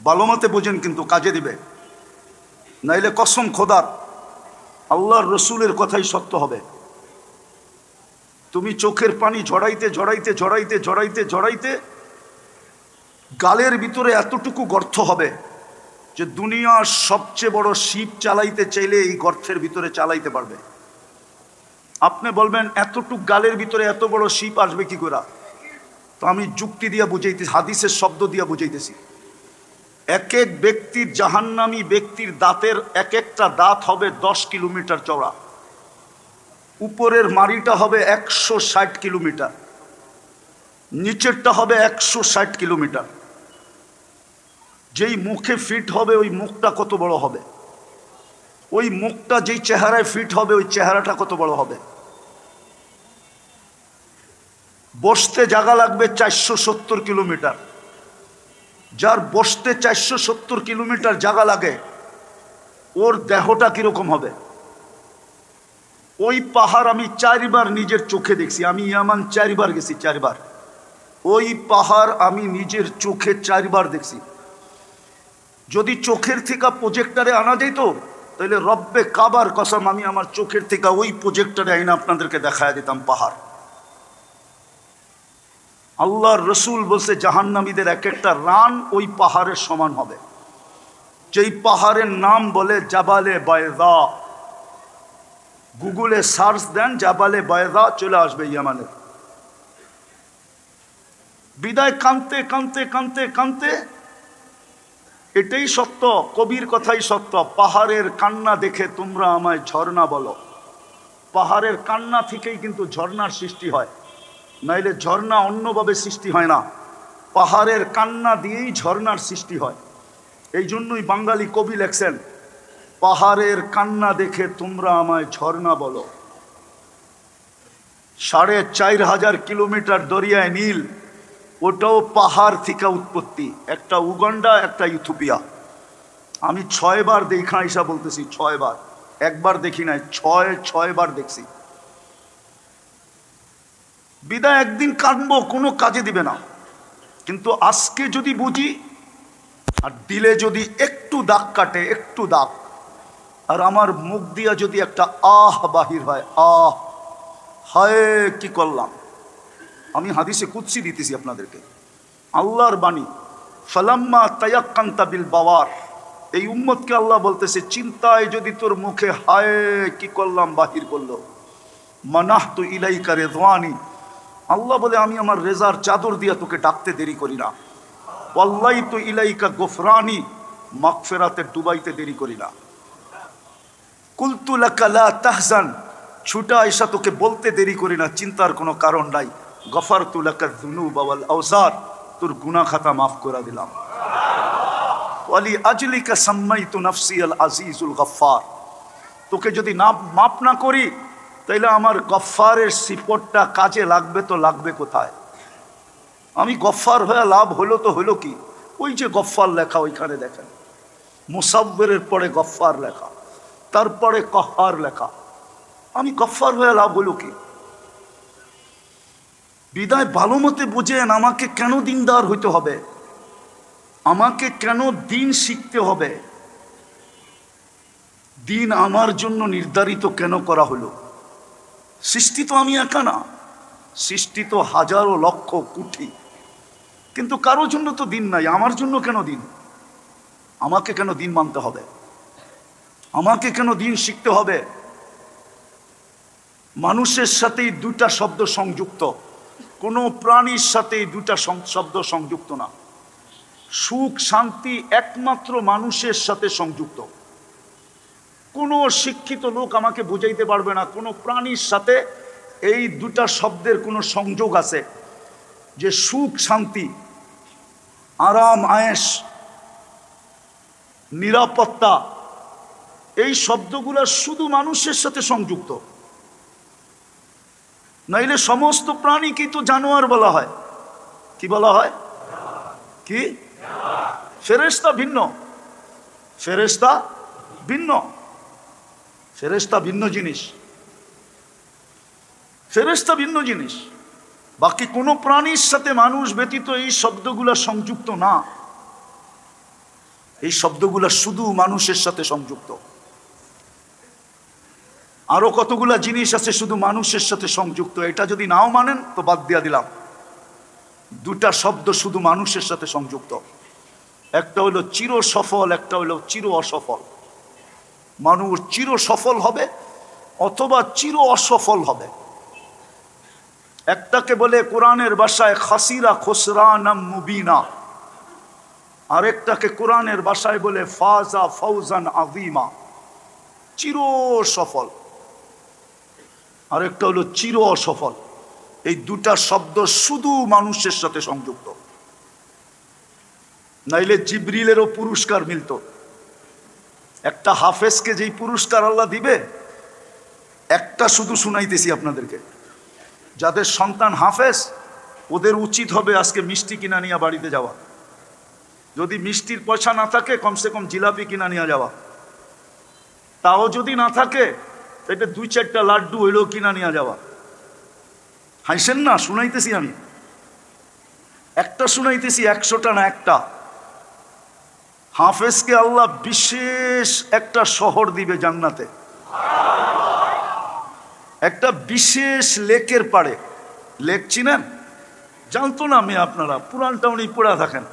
ভালো মতে বোঝেন কিন্তু কাজে দিবে, নাইলে কসম খোদার আল্লাহর রসুলের কথাই সত্য হবে। তুমি চোখের পানি ঝরাইতে ঝরাইতে ঝরাইতে ঝরাইতে ঝরাইতে গালের ভিতরে এতটুকু গর্ত হবে যে দুনিয়ার সবচেয়ে বড় শিপ চালাইতে চাইলে এই গর্তের ভিতরে চালাইতে পারবে। আপনি বলবেন এতটুক গালের ভিতরে এত বড় শিপ আসবে কি করে? তো আমি যুক্তি দিয়া বুঝাইতেছি, হাদিসের শব্দ দিয়া বুঝাইতেছি। এক এক ব্যক্তির, জাহান্নামী ব্যক্তির দাঁতের এক একটা দাঁত হবে 10 কিলোমিটার চওড়া, উপরের মাড়িটা হবে 160 কিলোমিটার, নিচেরটা হবে 160 কিলোমিটার। যেই মুখে ফিট হবে ওই মুখটা কত বড় হবে, ওই মুখটা যেই চেহারায় ফিট হবে ওই চেহারাটা কত বড় হবে। বসতে জায়গা লাগবে 470 কিলোমিটার। যার বসতে 470 কিলোমিটার জায়গা লাগে ওর দেহটা কিরকম হবে? ওই পাহাড় আমি 4 বার নিজের চোখে দেখছি। আমি ইয়ামান 4 বার গেছি, 4 বার। ওই পাহাড় আমি নিজের চোখে 4 বার দেখছি। যদি চোখের থেকে প্রজেক্টরে আনা যেত তাহলে রব্বে কাবার কসম আমি আমার চোখের থেকে ওই প্রজেক্টরে আইনা আপনাদেরকে দেখায় দিতাম পাহাড়। আল্লাহর রসুল বলছে জাহান্নামীদের এক একটা রান ওই পাহাড়ের সমান হবে। যেই পাহাড়ের নাম বলে জাবালে বায়দা। গুগলে সার্চ দেন জাবালে বায়দা, চলে আসবে ইয়ামানের। বিদায় কানতে কানতে কানতে কানতে, এটাই সত্য, কবির কথাই সত্য। পাহাড়ের কান্না দেখে তোমরা আমায় ঝর্ণা বলো। পাহাড়ের কান্না থেকেই কিন্তু ঝর্ণার সৃষ্টি হয়, নাইলে ঝর্ণা অন্যভাবে সৃষ্টি হয় না। পাহাড়ের কান্না দিয়েই ঝর্ণার সৃষ্টি হয়। এই জন্যই বাঙালি কবি লেখছেন, পাহাড়ের কান্না দেখে তোমরা আমায় ঝর্ণা বলো। 4500 কিলোমিটার দরিয়ায় নীল, ওটাও পাহাড় থেকে উৎপত্তি। একটা উগান্ডা, একটা ইথিওপিয়া। আমি 6 বার দেখা আইসা বলতেছি, 6 বার, একবার দেখি নাই, 6 বার দেখছি। বিদায় একদিন কাঁদবো, কোনো কাজে দিবে না। কিন্তু আজকে যদি বুঝি আর দিলে যদি একটু দাগ কাটে, একটু দাগ, আর আমার মুখ দিয়া যদি একটা আহ বাহির হয়, আহ হায় কি করলাম। আমি হাদিসে কুদসি দিতেছি আপনাদেরকে, আল্লাহর বাণী। ফালাম্মা তায়াক্কান্তা বিল বাওয়ার, এই উম্মতকে আল্লাহ বলতেছে চিন্তায় যদি তোর মুখে হায় কি করলাম বাহির করলো, মানাহতু ইলাইকা রিদওয়ানি, আল্লাহ বলে আমি আমার রেজার চাদর দিয়া তোকে ডাকতে দেরি করি না। ওয়াল্লাইতু ইলাইকা গফরানি, মাগফিরাতে ডুবাইতে দেরি করি না। কুলতু লাকা লা তাহজান, ছুটা আয়সা তোকে বলতে দেরি করি না, চিন্তার কোনো কারণ নাই। গফারতু লাকা যুনুব ওয়াল আওসার, তোর গুনাহ খাতা মাফ করে দিলাম। ওয়ালি আজলিকা সাম্মাইতু নাফসি আল আজিজুল গফফার, তোকে যদি না মাফ না করি তাইলে আমার গফফারের সিফতটা কাজে লাগবে তো লাগবে কোথায়? আমি গফফার হয়ে লাভ হলো তো হলো কি? ওই যে গফফার লেখা ওইখানে দেখেন, মুসাব্বিরের পরে গফফার লেখা, তারপরে কহ্হার লেখা। আমি গফফার হয়ে লাভ হলো কি? বিদায় ভালো মতে বুঝেন, আমাকে কেন দিনদার হইতে হবে, আমাকে কেন দিন শিখতে হবে, দিন আমার জন্য নির্ধারিত কেন করা হলো। সৃষ্টি তো আমি একা না, সৃষ্টি তো হাজারো লক্ষ কোটি, কিন্তু কারোর জন্য তো দিন নাই। আমার জন্য কেন দিন? আমাকে কেন দিন মানতে হবে? আমাকে কেন দিন শিখতে হবে? মানুষের সাথেই 2টা শব্দ সংযুক্ত, কোনো প্রাণীর সাথেই 2টা শব্দ সংযুক্ত না। সুখ শান্তি একমাত্র মানুষের সাথে সংযুক্ত। কোনো শিক্ষিত লোক আমাকে বুঝাইতে পারবে না কোনো প্রাণীর সাথে এই 2টা শব্দের কোনো সংযোগ আছে, যে সুখ শান্তি, আরাম আয়েশ, নিরাপত্তা, এই শব্দগুলো শুধু মানুষের সাথে সংযুক্ত। নাইলে সমস্ত প্রাণীকেই তো জানোয়ার বলা হয়। কি বলা হয়? কি? ফেরেশতা ভিন্ন, ফেরেশতা ভিন্ন, ফেরেশতা ভিন্ন জিনিস, ফেরেশতা ভিন্ন জিনিস। বাকি কোনো প্রাণীর সাথে মানুষ ব্যতীত এই শব্দগুলো সংযুক্ত না। এই শব্দগুলা শুধু মানুষের সাথে সংযুক্ত। আরো কতগুলা জিনিস আছে শুধু মানুষের সাথে সংযুক্ত, এটা যদি নাও মানেন তো বাদ দিয়া দিলাম। দুটা শব্দ শুধু মানুষের সাথে সংযুক্ত, একটা হলো চির সফল, একটা হলো চির অসফল। মানুষ চির সফল হবে অথবা চির অসফল হবে। একটাকে বলে কোরআনের ভাষায় খাসিরা খসরানাম মুবিনা, আরেকটাকে কোরআনের ভাষায় বলে ফাজা ফাউজান আযীমা, চির সফল। আরেকটা হলো চির অসফল। এই দুটা শব্দ শুধু মানুষের সাথে সংযুক্ত, নাইলে জিবরিলেরও পুরস্কার মিলত। একটা হাফেজকে যেই পুরস্কার আল্লাহ দিবে, একটা শুধু শুনাইতেছি আপনাদেরকে, যাদের সন্তান হাফেজ ওদের উচিত হবে আজকে মিষ্টি কিনা নিয়ে বাড়িতে যাওয়া। যদি মিষ্টির পয়সা না থাকে কমসে কম জিলাপি কিনা নিয়ে যাওয়া, তাও যদি না থাকে এটা 2-4টা লাড্ডু হইলেও কিনা নিয়ে যাওয়া। হাসেন না, শুনাইতেছি আমি, একটা শুনাইতেছি, 100টা না একটা। হাফেজকে আল্লাহ বিশেষ একটা শহর দিবে জান্নাতে, একটা বিশেষ লেকের পাড়ে। লেক চিনেন? জানতো না আমি, আপনারা পুরানটা উনি পড়া থাকেন।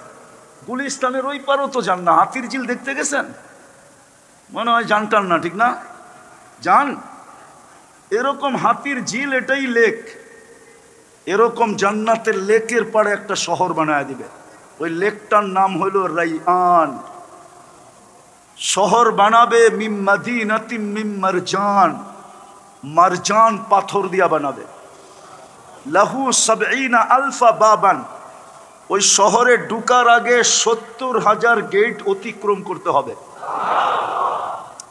গুলিস্তানের ওই পারও তো যান না, হাতির ঝিল দেখতে গেছেন? মনে হয় জানটান না, ঠিক না? যান। এরকম হাতির ঝিল, এটাই লেক। এরকম জান্নাতের লেকের পাড়ে একটা শহর বানায় দিবে। ওই লেকটার নাম হইল রাইয়ান। শহর বানাবে মিম মাদিনাতিম মিম মারজান, মারজান পাথর দিয়া বানাবে। লাহু ৭০ আলফা বাবান, ওই শহরে ঢুকার আগে ৭০,০০০ গেট অতিক্রম করতে হবে।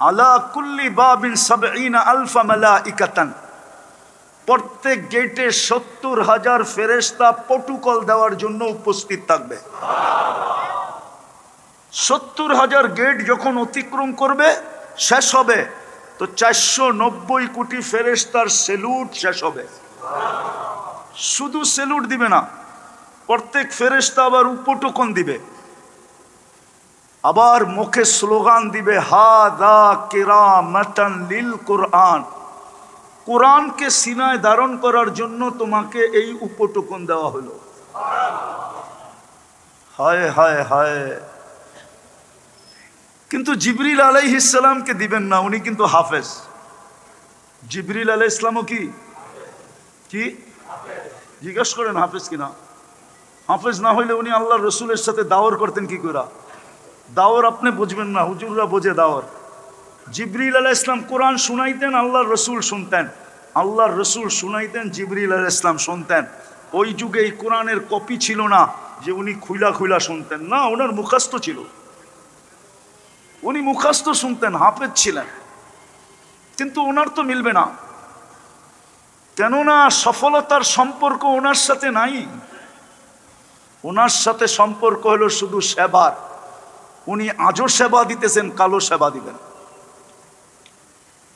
আলা কুল্লি বাবিন ৭০ আলফা মালাইকাতান, প্রত্যেক গেটে ৭০,০০০ ফেরেশতা প্রটোকল দেওয়ার জন্য উপস্থিত থাকবে। ৭০,০০০ গেট যখন অতিক্রম করবে, শেষ হবে, তো ৪৯০ কোটি ফেরেশতার সেলুট শেষ হবে। শুধু সেলুট দিবে না, প্রত্যেক ফেরেশতা আবার উপটোকন দিবে, আবার মুখে স্লোগান দিবে, হাদা কিরামাতান লিল কোরআন, কোরআনকে সিনায় ধারণ করার জন্য তোমাকে এই উপটোকন দেওয়া হলো। হায় হায় হায়। কিন্তু জিবরিল আলাইহিস সালামকে দিবেন না, উনি কিন্তু হাফেজ। জিবরিল আলাইহিস সালামও কি কি জিজ্ঞেস করেন হাফেজ কিনা? হাফেজ না হইলে উনি আল্লাহর রসুলের সাথে দাওয়ার করতেন কি করে? দাওয়ার আপনি বুঝবেন না, হুজুররা বোঝে দাওয়ার। জিবরিল আলাইহিস সালাম কোরআন শুনাইতেন, আল্লাহর রসুল শুনতেন। আল্লাহর রসুল শুনাইতেন, জিবরিল আলাইহিস সালাম শুনতেন। ওই যুগে এই কোরআনের কপি ছিল না যে উনি খুইলা খুইলা শুনতেন, না, ওনার মুখস্থ ছিল। উনি মুখস্থ শুনতেন, হাফেজ ছিলেন। কিন্তু ওনার তো মিলবে না, কেননা সফলতার সম্পর্ক ওনার সাথে নাই। ওনার সাথে সম্পর্ক হলো শুধু সেবার। উনি আজও সেবা দিতেছেন, কালো সেবা দিবেন।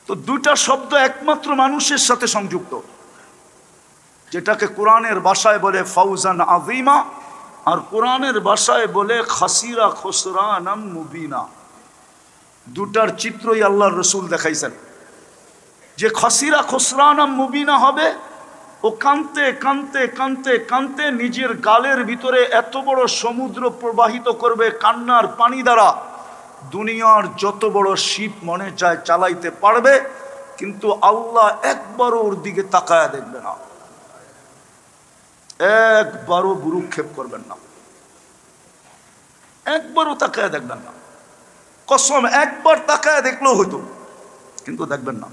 তো দুইটা শব্দ একমাত্র মানুষের সাথে সংযুক্ত, যেটাকে কোরআনের ভাষায় বলে ফাউজান আযীমা, আর কোরআনের ভাষায় বলে খাসিরা খসরানাম মুবিনা। দুটার চিত্রই আল্লাহর রসুল দেখাইছেন। যে খাসিরা খসরানাম মুবিনা হবে, ও কানতে কানতে কানতে কানতে নিজের গালের ভিতরে এত বড় সমুদ্র প্রবাহিত করবে কান্নার পানি দ্বারা, দুনিয়ার যত বড় শিপ মনে চায় চালাইতে পারবে, কিন্তু আল্লাহ একবারও ওর দিকে তাকায়া দেখবে না, একবারও ভ্রুক্ষেপ করবেন না, একবারও তাকায়া দেখবেন না। কসম, একবার তাকায়া দেখলেও হতো, কিন্তু দেখবেন না।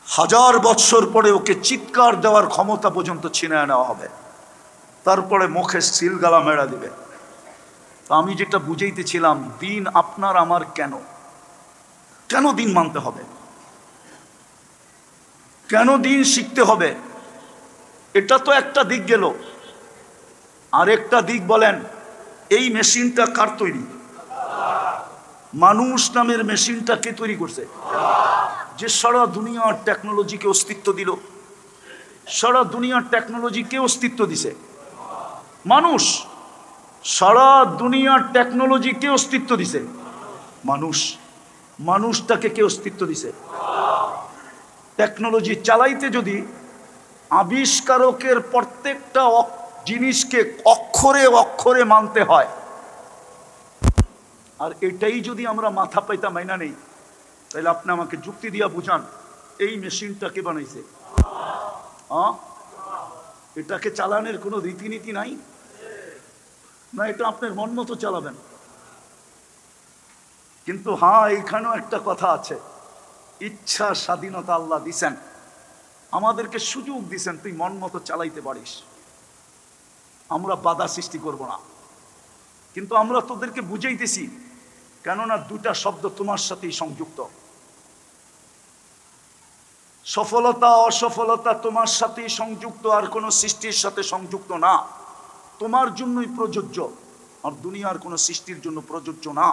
1000 বৎসর পরে ওকে চিৎকার দেওয়ার ক্ষমতা পর্যন্ত ছিনিয়ে নেওয়া হবে, তারপরে মুখে সিলগালা মেরা দিবে। তো আমি যেটা বুঝাইতেছিলাম, দিন আপনার আমার কেন কেন দিন মানতে হবে, কেন দিন শিখতে হবে, এটা তো একটা দিক গেল। আরেকটা দিক বলেন, এই মেশিনটা কার তৈরি? মানুষ নামের মেশিনটা কে তৈরি করছে? যে সারা দুনিয়ার টেকনোলজিকে অস্তিত্ব দিল। সারা দুনিয়ার টেকনোলজিকে অস্তিত্ব দিছে মানুষ। সারা দুনিয়ার টেকনোলজি কে অস্তিত্ব দিছে? মানুষ। মানুষটাকে কে অস্তিত্ব দিছে? টেকনোলজি চালাইতে যদি আবিষ্কারকের প্রত্যেকটা জিনিসকে অক্ষরে অক্ষরে মানতে হয়, আর এটাই যদি আমরা মাথা পাইতা মাইনা নেই, তাহলে আপনি আমাকে যুক্তি দিয়া বুঝান এই মেশিনটা কে বানাইছে? এটাকে চালানোর কোনো রীতিনীতি নাই না, এটা আপনার মন মতো চালাবেন। কিন্তু হ্যাঁ, এইখানেও একটা কথা আছে, ইচ্ছা স্বাধীনতা আল্লাহ দিছেন, আমাদেরকে সুযোগ দিছেন, তুই মন মতো চালাইতে পারিস, আমরা বাধা সৃষ্টি করব না। কিন্তু আমরা তোদেরকে বুঝাইতেছি, কেননা দুটা শব্দ তোমার সাথেই সংযুক্ত। সফলতা অসফলতা তোমার সাথেই সংযুক্ত, আর কোনো সৃষ্টির সাথে সংযুক্ত না। তোমার জন্যই প্রযোজ্য, আর দুনিয়ার কোনো সৃষ্টির জন্য প্রযোজ্য না।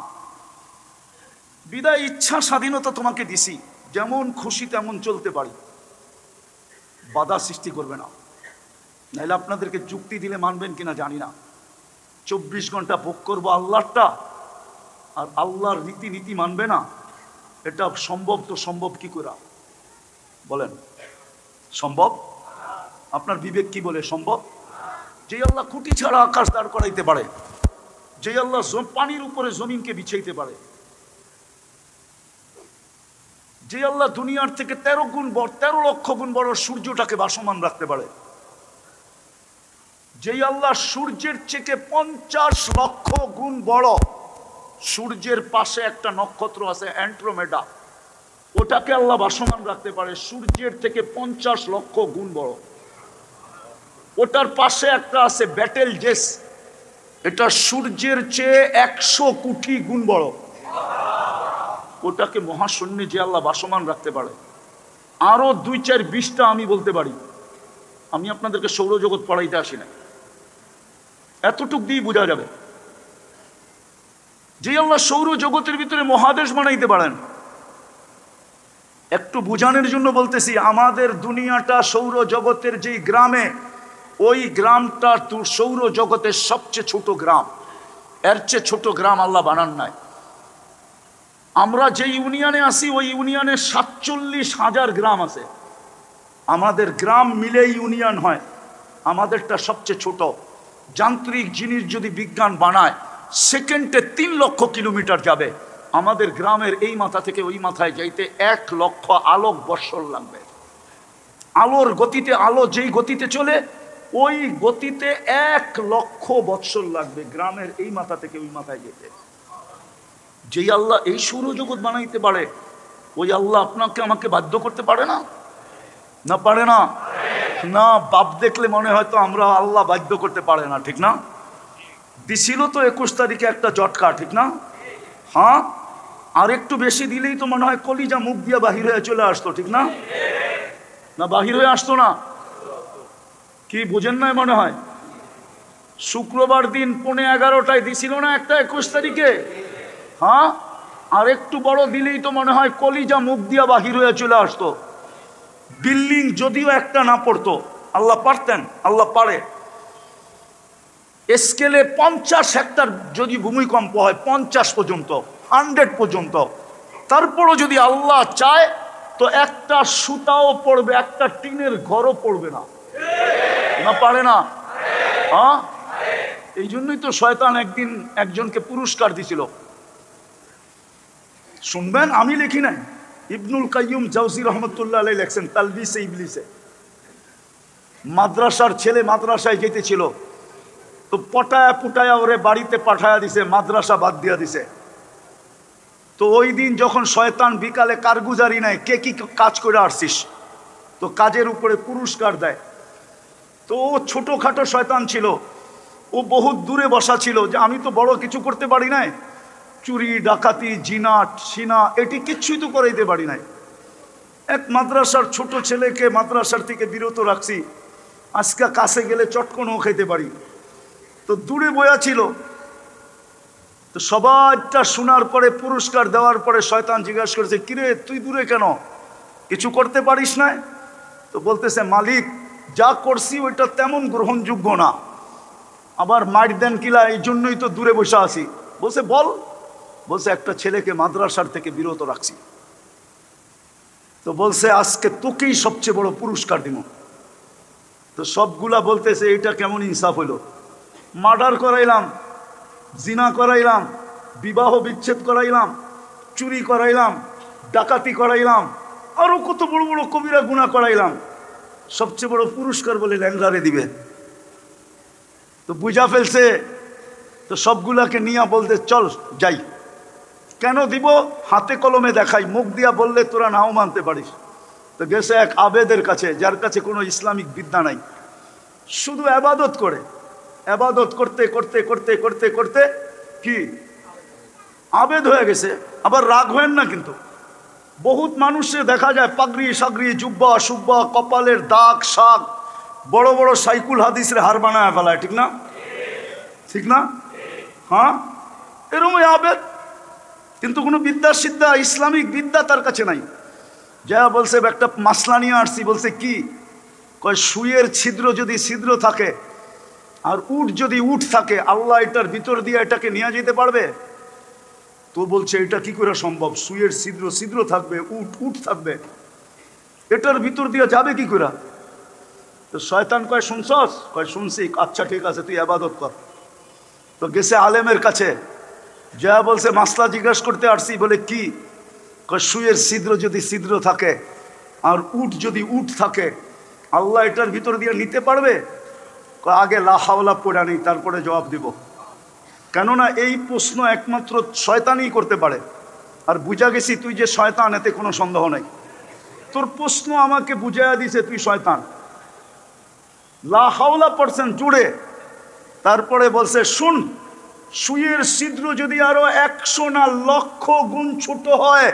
বিদায় ইচ্ছা স্বাধীনতা তোমাকে দিছি, যেমন খুশি তেমন চলতে পারি, বাধা সৃষ্টি করবে না। নাহলে আপনাদেরকে যুক্তি দিলে মানবেন কিনা জানি না। 24 ঘন্টা ভোগ করবো আল্লাহটা, আর আল্লাহর রীতিনীতি মানবে না, এটা সম্ভব? তো সম্ভব কি করে বলেন? সম্ভব? আপনার বিবেক কি বলে সম্ভব? যে আল্লাহ খুঁটি ছাড়া আকাশ দাঁড় করাইতে পারে, যে আল্লাহ পানির উপরে জমিনকে বিছাইতে পারে, যে আল্লাহ দুনিয়ার থেকে 13 লক্ষ গুণ বড় সূর্যটাকে ভাসমান রাখতে পারে, যে আল্লাহ সূর্যের থেকে 50 লক্ষ গুণ বড়, সূর্যের পাশে একটা নক্ষত্র আছে অ্যান্ড্রোমেডা, ওটাকে আল্লাহ ভাসমান রাখতে পারে, সূর্যের থেকে 50 লক্ষ গুণ বড়। ওটার পাশে একটা আছে ব্যাটেল জেস, এটা সূর্যের চেয়ে 100 কোটি গুণ বড়, ওটাকে মহাশূন্যে যে আল্লাহ ভাসমান রাখতে পারে। আরো 2-4-20টা আমি বলতে পারি, আমি আপনাদেরকে সৌরজগৎ পড়াইতে আসি না, এতটুক দিয়ে বোঝা যাবে। যে আল্লাহ সৌরজগতের ভিতরে মহাদেশ বানাইতে পারেন, একটু বুঝানোর জন্য বলতেছি, আমাদের দুনিয়াটা সৌরজগতের যেই গ্রামে, ওই গ্রামটা সৌরজগতের সবচেয়ে ছোট গ্রাম, এর চেয়ে ছোট গ্রাম আল্লাহ বানান নাই। আমরা যে ইউনিয়নে আছি, ওই ইউনিয়নে 47,000 গ্রাম আছে, আমাদের গ্রাম মিলে ইউনিয়ন হয়, আমাদেরটা সবচেয়ে ছোট। যান্ত্রিক জিনিস যদি বিজ্ঞান বানায়, সেকেন্ডে 3 লক্ষ কিলোমিটার যাবে, আমাদের গ্রামের এই মাথা থেকে ওই মাথায় যাইতে 1 লক্ষ আলোক বৎসর লাগবে। আলোর গতিতে, আলো যেই গতিতে চলে, ওই গতিতে 1 লক্ষ বৎসর লাগবে গ্রামের এই মাথা থেকে ওই মাথায় যেতে। যেই আল্লাহ এই সৌরজগৎ বানাইতে পারে, ওই আল্লাহ আপনাকে আমাকে বাধ্য করতে পারে না? না পারে না? না, বাপ দেখলে মনে হয় তো আমরা আল্লাহ বাধ্য করতে পারে না, ঠিক না? দিছিল তো 21 তারিখে একটা জটকা, ঠিক না? হ্যাঁ, আর একটু বেশি দিলেই তো মনে হয় কলিজা মুখ দিয়ে বাহির হয়ে চলে আসতো, ঠিক না? না বাহির হয়ে আসতো না? কি বুঝেন না? মনে হয় শুক্রবার দিন 11:15টায় দিছিল না একটা 21 তারিখে? হ্যাঁ, আর একটু বড় দিলেই তো মনে হয় কলিজা মুখ দিয়া বাহির হয়ে চলে আসতো। বিল্ডিং যদিও একটা না পড়তো, আল্লাহ পারতেন, আল্লাহ পারে। স্কেলে 50 হেক্টর যদি ভূমিকম্প হয়, 50 পর্যন্ত, 100 পর্যন্ত, তারপরও যদি আল্লাহ চায় তো একটা সুতাও পড়বে, একটা টিনের ঘরও পড়বে না। না পারে না? হ্যাঁ, এই জন্যই তো শয়তান একদিন একজনকে পুরস্কার দিছিল, শুনবেন, আমি লিখি নাই, ইবনুল কাইয়ুম জাওজি রহমতুল্লাহ আলাইহি লেখছেন তালবিসে ইবলিসে। মাদ্রাসার ছেলে মাদ্রাসায় যেতেছিল, তো পটায়া পুটায়া ওরে বাড়িতে পাঠায়া দিছে, মাদ্রাসা বাদ দিয়া দিছে। তো ওই দিন যখন শয়তান বিকালে কারগুজারি নেয়, কে কি কাজ করে আসছিস, তো কাজের উপরে পুরস্কার দেয়। তো ও ছোটোখাটো শয়তান ছিল, ও বহুত দূরে বসা ছিল, যে আমি তো বড় কিছু করতে পারি নাই, চুরি ডাকাতি জিনা সিনা এটি কিচ্ছুই তো করাইতে পারি নাই। এক মাদ্রাসার ছোট ছেলেকে মাদ্রাসার থেকে বিরত রাখছি, আজকে কাছে গেলে চটকনও খাইতে পারি। তো দূরে বয়া ছিল, তো সবাইটা শোনার পরে পুরস্কার দেওয়ার পরে শয়তান জিজ্ঞাসা করেছে, কিরে তুই দূরে কেন, কিছু করতে পারিস না? তো বলতেছে, মালিক যা করছি ওইটা তেমন গ্রহণযোগ্য না, আবার মার দেন কিলা, এই জন্যই তো দূরে বসে আছি। বলছে বল। বলছে একটা ছেলেকে মাদ্রাসার থেকে বিরত রাখছি। তো বলছে আজকে তোকেই সবচেয়ে বড় পুরস্কার দিব। তো সবগুলা বলতেছে এটা কেমন ইনসাফ হইল? মার্ডার করাইলাম, জিনা করাইলাম, বিবাহ বিচ্ছেদ করাইলাম, চুরি করাইলাম, ডাকাতি করাইলাম, আরো কত বড় বড় কবিরা গুনাহ করাইলাম, সবচেয়ে বড় পুরস্কার বলে ল্যাংড়ারে দিবে। তো বুঝা ফেলছে। তো সবগুলাকে নিয়ে বলতে চল যাই। কেন দিব? হাতে কলমে দেখাই, মুখ দিয়া বললে তোরা নাও মানতে পারিস। তো গেছে এক আবেদের কাছে, যার কাছে কোনো ইসলামিক বিদ্যা নাই, শুধু আবাদত করে। আবাদত করতে করতে করতে করতে করতে কি আবেদ হয়ে গেছে। আবার রাগ হয়েন না, কিন্তু বহুত মানুষে দেখা যায় পাগড়ি সাগড়ি, জুব্বা সুব্বা, কপালের দাগ শাক, বড় বড় সাইকুল হাদিসের হার বানায় ফেলায়, ঠিক না? ঠিক না? হ্যাঁ, এরকমই আবেদ, কিন্তু কোনো বিদ্যা সিদ্ধা ইসলামিক বিদ্যা তার কাছে নাই। যা বলছে একটা মাসলা নিয়ে আসছি। বলছে কি? কয় সুইয়ের ছিদ্র যদি ছিদ্র থাকে আর উট যদি উট থাকে, আল্লাহ এটার ভিতর দিয়ে এটাকে নিয়ে যেতে পারবে? তো বলছে এটা কি করে সম্ভব? সুইয়ের ছিদ্র ছিদ্র থাকবে, উট উট থাকবে, এটার ভিতর দিয়ে যাবে কি করে? তো শয়তান কয় শুনছস? কয় শুনছি। আচ্ছা ঠিক আছে, তুই আবাদত কর। তো গেছে আলেমের কাছে, যা বলছে মাসলা জিজ্ঞাসা করতে আসছি। বলে কি? কয় সুইয়ের ছিদ্র যদি ছিদ্র থাকে আর উট যদি উট থাকে, আল্লাহ এটার ভিতর দিয়ে নিতে পারবে? আগে লা হাওলা পড়া নেই, তারপরে জবাব দিব। কেননা এই প্রশ্ন একমাত্র শয়তানই করতে পারে। আর বুঝা গেছি তুই যে শয়তান, এতে কোনো সন্দেহ নাই। তোর প্রশ্ন আমাকে বুঝাইয়া দিছে তুই শয়তান। লা হাওলা পড়ছেন জুড়ে, তারপরে বলছে শুন, সুইয়ের ছিদ্র যদি আরো 100 না লক্ষ গুণ ছোট হয়,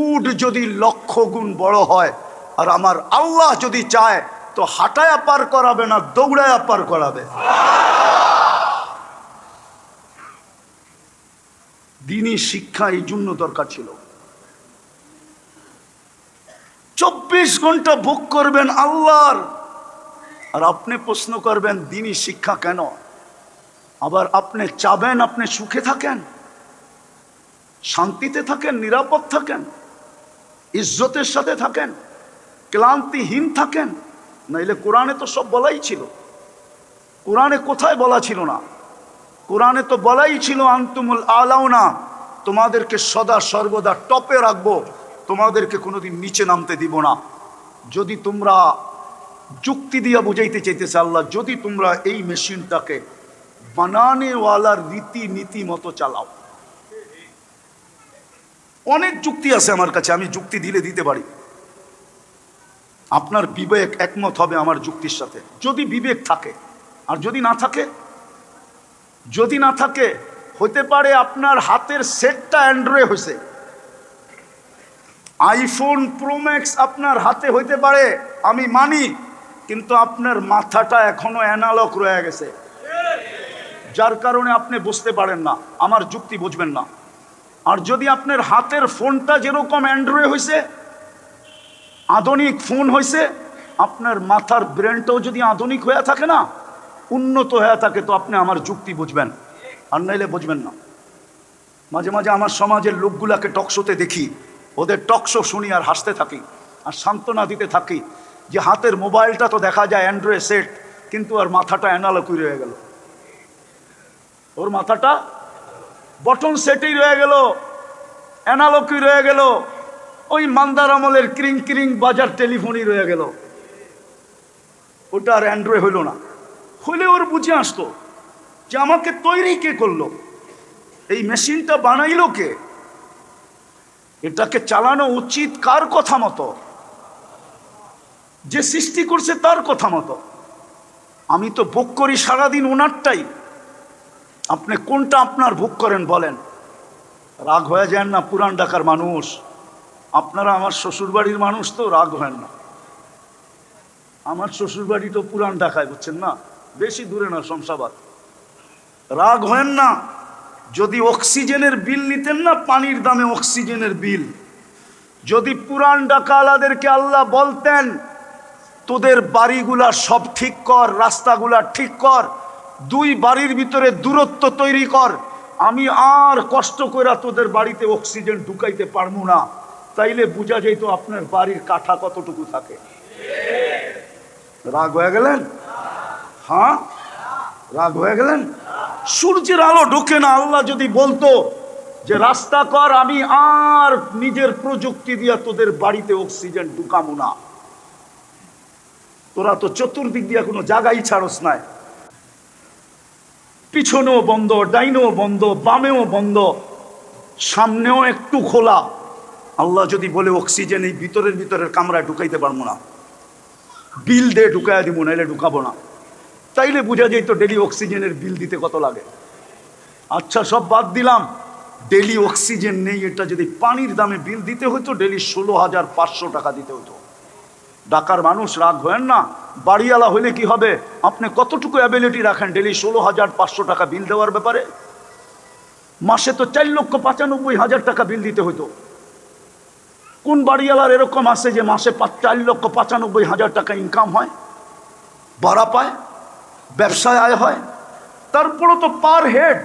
উট যদি লক্ষ গুণ বড় হয়, আর আমার আল্লাহ যদি চায় তো হাঁটায়া পার করাবে না, দৌড়ায়া পার করাবে। দ্বীনি শিক্ষা এই জন্য দরকার ছিল। 24 ঘন্টা ভোগ করবেন আল্লাহর, আর আপনি প্রশ্ন করবেন দ্বীনি শিক্ষা কেন? আবার আপনি চাবেন আপনি সুখে থাকেন, শান্তিতে থাকেন, নিরাপদ থাকেন, ইজ্জতের সাথে থাকেন, ক্লান্তিহীন থাকেন। নাইলে কোরআনে তো সব বলাই ছিল। কোরআনে কোথায় বলা ছিল না? কোরআনে তো বলাই ছিল আনতুমুল আলাউনা, তোমাদেরকে সদা সর্বদা টপে রাখবো, তোমাদেরকে কোনোদিন নিচে নামতে দিব না। যদি তোমরা যুক্তি দিয়া বুঝাইতে চাইতেছে আল্লাহ, যদি তোমরা এই মেশিনটাকে বানানেওয়ালার রীতি নীতি মতো চালাও। অনেক যুক্তি আছে আমার কাছে, আমি যুক্তি দিতে পারি। আপনার বিবেক একমত হবে আমার যুক্তির সাথে, যদি বিবেক থাকে। আর যদি না থাকে, যদি না থাকে, হতে পারে আপনার হাতের সেটটা অ্যান্ড্রয়েড হয়েছে, আইফোন প্রো ম্যাক্স আপনার হাতে হইতে পারে, আমি মানি, কিন্তু আপনার মাথাটা এখনো অ্যানালগ রয়ে গেছে, যার কারণে আপনি বুঝতে পারেন না, আমার যুক্তি বুঝবেন না। আর যদি আপনার হাতের ফোনটা যেরকম অ্যান্ড্রয়েড হয়েছে, আধুনিক ফোন হয়েছে, আপনার মাথার ব্রেনটাও যদি আধুনিক হয়ে থাকে না, উন্নত হয়ে থাকে, তো আপনি আমার যুক্তি বুঝবেন, আর নাইলে বুঝবেন না। মাঝে মাঝে আমার সমাজের লোকগুলাকে টকশোতে দেখি, ওদের টকশো শুনি আর হাসতে থাকি আর সান্ত্বনা দিতে থাকি যে হাতের মোবাইলটা তো দেখা যায় অ্যান্ড্রয়েড সেট, কিন্তু আর মাথাটা অ্যানালগই রয়ে গেল, ওর মাথাটা বটন সেটেই রয়ে গেল, অ্যানালগই রয়ে গেল, ওই মান্দার আমলের ক্রিং ক্রিং বাজার টেলিফোনই রয়ে গেল, ওটা আর অ্যান্ড্রয়েড হইল না। হইলে ওর বুঝে আসতো যে আমাকে তৈরি কে করলো, এই মেশিনটা বানাইলো কে, এটাকে চালানো উচিত কার কথা মতো? যে সৃষ্টি করছে তার কথা মতো। আমি তো ভোগ করি সারাদিন ওনারটাই, আপনি কোনটা আপনার ভোগ করেন বলেন? রাগ হয়ে যান না পুরান ঢাকার মানুষ, আপনারা আমার শ্বশুরবাড়ির মানুষ, তো রাগ হয় না। আমার শ্বশুরবাড়ি তো পুরান ঢাকায়, বুঝছেন না, বেশি দূরে না, শমশাবাদ। রাগ হয় না। যদি অক্সিজেনের বিল নিতেন না, পানির দামে অক্সিজেনের বিল, যদি পুরান ঢাকাওয়ালাদেরকে আল্লাহ বলতেন তোদের বাড়িগুলা সব ঠিক কর, রাস্তাগুলা ঠিক কর, দুই বাড়ির ভিতরে দূরত্ব তৈরি কর, আমি আর কষ্ট করে তোদের বাড়িতে অক্সিজেন ঢুকাইতে পারবো না। তাইলে বোঝা যেত আপনার বাড়ির কাঠা কতটুকু থাকে। রাগ হয়ে গেলেন? হ্যাঁ, রাগ হয়ে গেলেন? সূর্যের আলো ঢোকে না। আল্লাহ যদি বলতো যে রাস্তা কর, আমি আর নিজের প্রযুক্তি দিয়া তোদের বাড়িতে অক্সিজেন ঢুকাবো না। তোরা তো চতুর্দিক দিয়া কোনো জায়গায় ছাড়স নাই, পিছনেও বন্ধ, ডাইনেও বন্ধ, বামেও বন্ধ, সামনেও একটু খোলা। আল্লাহ যদি বলে অক্সিজেন এই ভিতরের কামরায় ঢুকাইতে পারবো না, বিল দিয়ে ঢুকাইয়া দিব, নাইলে ঢুকাবো না। তাইলে বোঝা যেত ডেলি অক্সিজেনের বিল দিতে কত লাগে। আচ্ছা, সব বাদ দিলাম, ডেলি অক্সিজেন নেই, এটা যদি পানির দামে বিল দিতে হতো ডেলি 16,500 টাকা দিতে হতো। ঢাকার মানুষ রাগ হয়েন না, বাড়িওয়ালা হইলে কি হবে, আপনি কতটুকু অ্যাবিলিটি রাখেন ডেলি 16,500 টাকা বিল দেওয়ার ব্যাপারে? মাসে তো 4,95,000 টাকা বিল দিতে হতো। কোন বাড়িওয়ালার এরকম আছে যে মাসে 4,95,000 টাকা ইনকাম হয়, ভাড়া পায়, ব্যবসায় আয় হয়? তারপরও তো পার হেড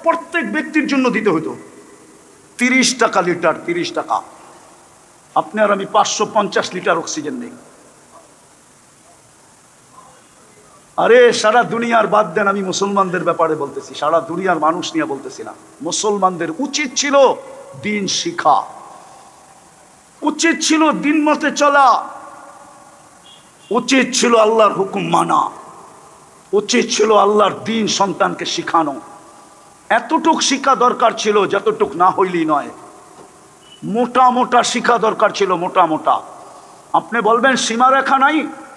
প্রত্যেক ব্যক্তির জন্য দিতে হতো 30 টাকা লিটার। 30 টাকা। আপনি আর আমি 550 লিটার অক্সিজেন নেই। আরে সারা দুনিয়ার বাদ দেন, আমি মুসলমানদের ব্যাপারে বলতেছি, সারা দুনিয়ার মানুষ নিয়ে বলতেছি না। মুসলমানদের উচিত ছিল দিন শিখা, উচিত ছিল দিন মতে চলা, উচিত ছিল আল্লাহর হুকুম মানা, উচিত ছিল আল্লাহর দিন সন্তানকে শিখানো। এতটুক শিক্ষা দরকার ছিল, যতটুক না হইলেই নয়। মোটা মোটা শিক্ষা দরকার ছিল, মোটা মোটা। আপনি বলবেন সীমারেখা নাই,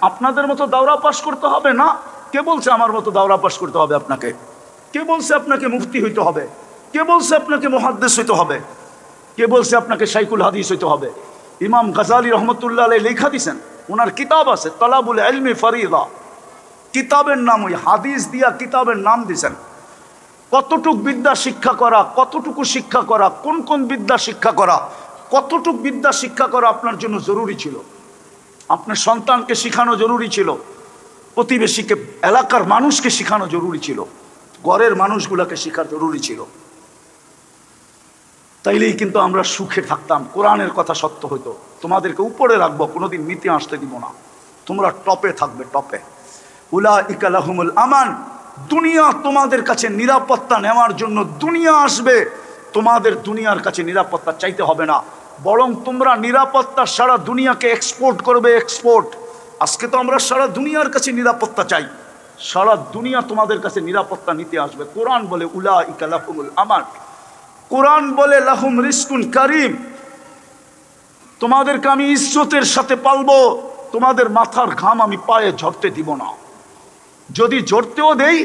আপনাদের মতো দাওরা পাস করতে হবে না। কে বলছে আমার মতো দাওরা পাস করতে হবে আপনাকে? কে বলছে আপনাকে মুফতি হইতে হবে? কে বলছে আপনাকে মুহাদ্দিস হইতে হবে? কে বলছে আপনাকে শাইখুল হাদিস হইতে হবে? ইমাম গাজালি রহমতুল্লাহ আলাইহি লেখা দিয়েছেন, ওনার কিতাব আছে তালাবুল ইলমি ফরিদা, কিতাবের নাম ওই হাদিস দিয়া কিতাবের নাম দিয়েছেন। কতটুক বিদ্যা শিক্ষা করা, কতটুকু শিক্ষা করা, কোন কোন বিদ্যা শিক্ষা করা, কতটুক বিদ্যা শিক্ষা করা আপনার জন্য জরুরি ছিল। আপনার সন্তানকে শিখানো জরুরি ছিল, প্রতিবেশীকে, এলাকার মানুষকে শিখানো জরুরি ছিল, ঘরের মানুষগুলোকে শিখা জরুরি ছিল। তাইলেই কিন্তু আমরা সুখে থাকতাম। কোরআনের কথা সত্য হইতো। তোমাদেরকে উপরে রাখবো, কোনোদিন নিতে আসতে দিব না, তোমরা টপে থাকবে, টপে। উলাইকা লাহুমুল আমান। দুনিয়া তোমাদের কাছে নিরাপত্তা নেওয়ার জন্য দুনিয়া আসবে, তোমাদের দুনিয়ার কাছে নিরাপত্তা চাইতে হবে না, বরং তোমরা নিরাপত্তা সারা দুনিয়াকে এক্সপোর্ট করবে, এক্সপোর্ট। আজকে তো আমরা সারা দুনিয়ার কাছে নিরাপত্তা চাই, সারা দুনিয়া তোমাদের কাছে নিরাপত্তা নিতে আসবে। কোরআন বলে উলাইকা লাহুমুল আমান, কোরআন বলে লাহুম রিজকুন কারীম, তোমাদেরকে আমি ইজ্জতের সাথে পালবো, তোমাদের মাথার ঘাম আমি পায়ে ঝরতে দিব না। যদি ঝরতেও দেই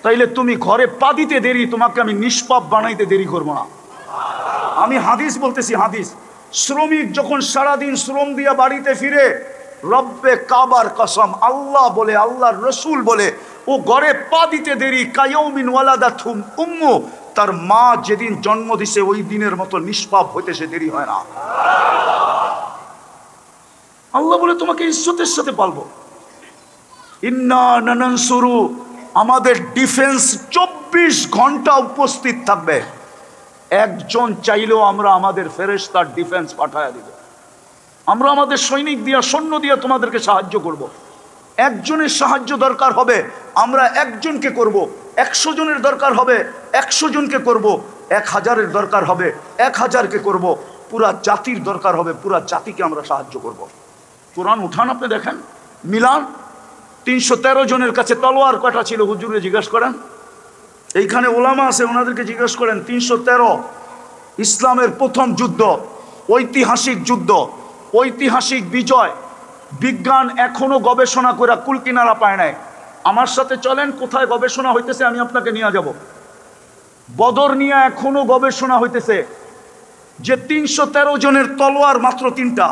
তাইলে তুমি ঘরে পা দিতে দেরি, তোমাকে আমি নিষ্পাপ বানাইতে দেরি করবো না। আমি হাদিস বলতেছি, হাদিস। শ্রমিক যখন সারাদিন শ্রম দিয়া বাড়িতে ফিরে, রব্বে কাবার কসম, আল্লাহ বলে, আল্লাহর রসুল বলে, ও ঘরে পা দিতে দেরি কায়াউমিন ওয়ালাদাতুম উম্মু, তার মা যেদিন জন্ম দিছে ওই দিনের মতো নিষ্পাপ হইতে সে দেরি হয় না। আল্লাহ বলে তোমাকে ইজ্জতের সাথে পালবো। ইন্না নানানসুরু, আমাদের ডিফেন্স 24 ঘন্টা উপস্থিত থাকবে। একজন চাইলেও আমরা আমাদের ফেরেশতার ডিফেন্স পাঠায়া দিব। আমরা আমাদের সৈনিক দিয়া, সৈন্য দিয়া তোমাদেরকে সাহায্য করব। একজনের সাহায্য দরকার হবে, আমরা একজনকে করব। 100 জনের দরকার হবে, 100 জনকে করব। 1000-এর দরকার হবে, 1000-কে করব। পুরা জাতির দরকার হবে, পুরা জাতিকে আমরা সাহায্য করব। কোরআন উঠান, আপনি দেখেন, মিলান। 313 জনের কাছে তলোয়ার কয়টা ছিল হুজুরে জিজ্ঞেস করেন। এইখানে ওলামা আছে, ওনাদেরকে জিজ্ঞেস করেন। 313। ইসলামের প্রথম যুদ্ধ, ঐতিহাসিক যুদ্ধ, ঐতিহাসিক বিজয়। বিজ্ঞান এখনো গবেষণা করে কুল কিনারা পায় নাই। আমার সাথে চলেন, কোথায় গবেষণা হইতেছে আমি আপনাকে নিয়ে যাব। বদর নিয়ে এখনো গবেষণা হইতেছে, যে 313 জনের তলোয়ার মাত্র 3টা,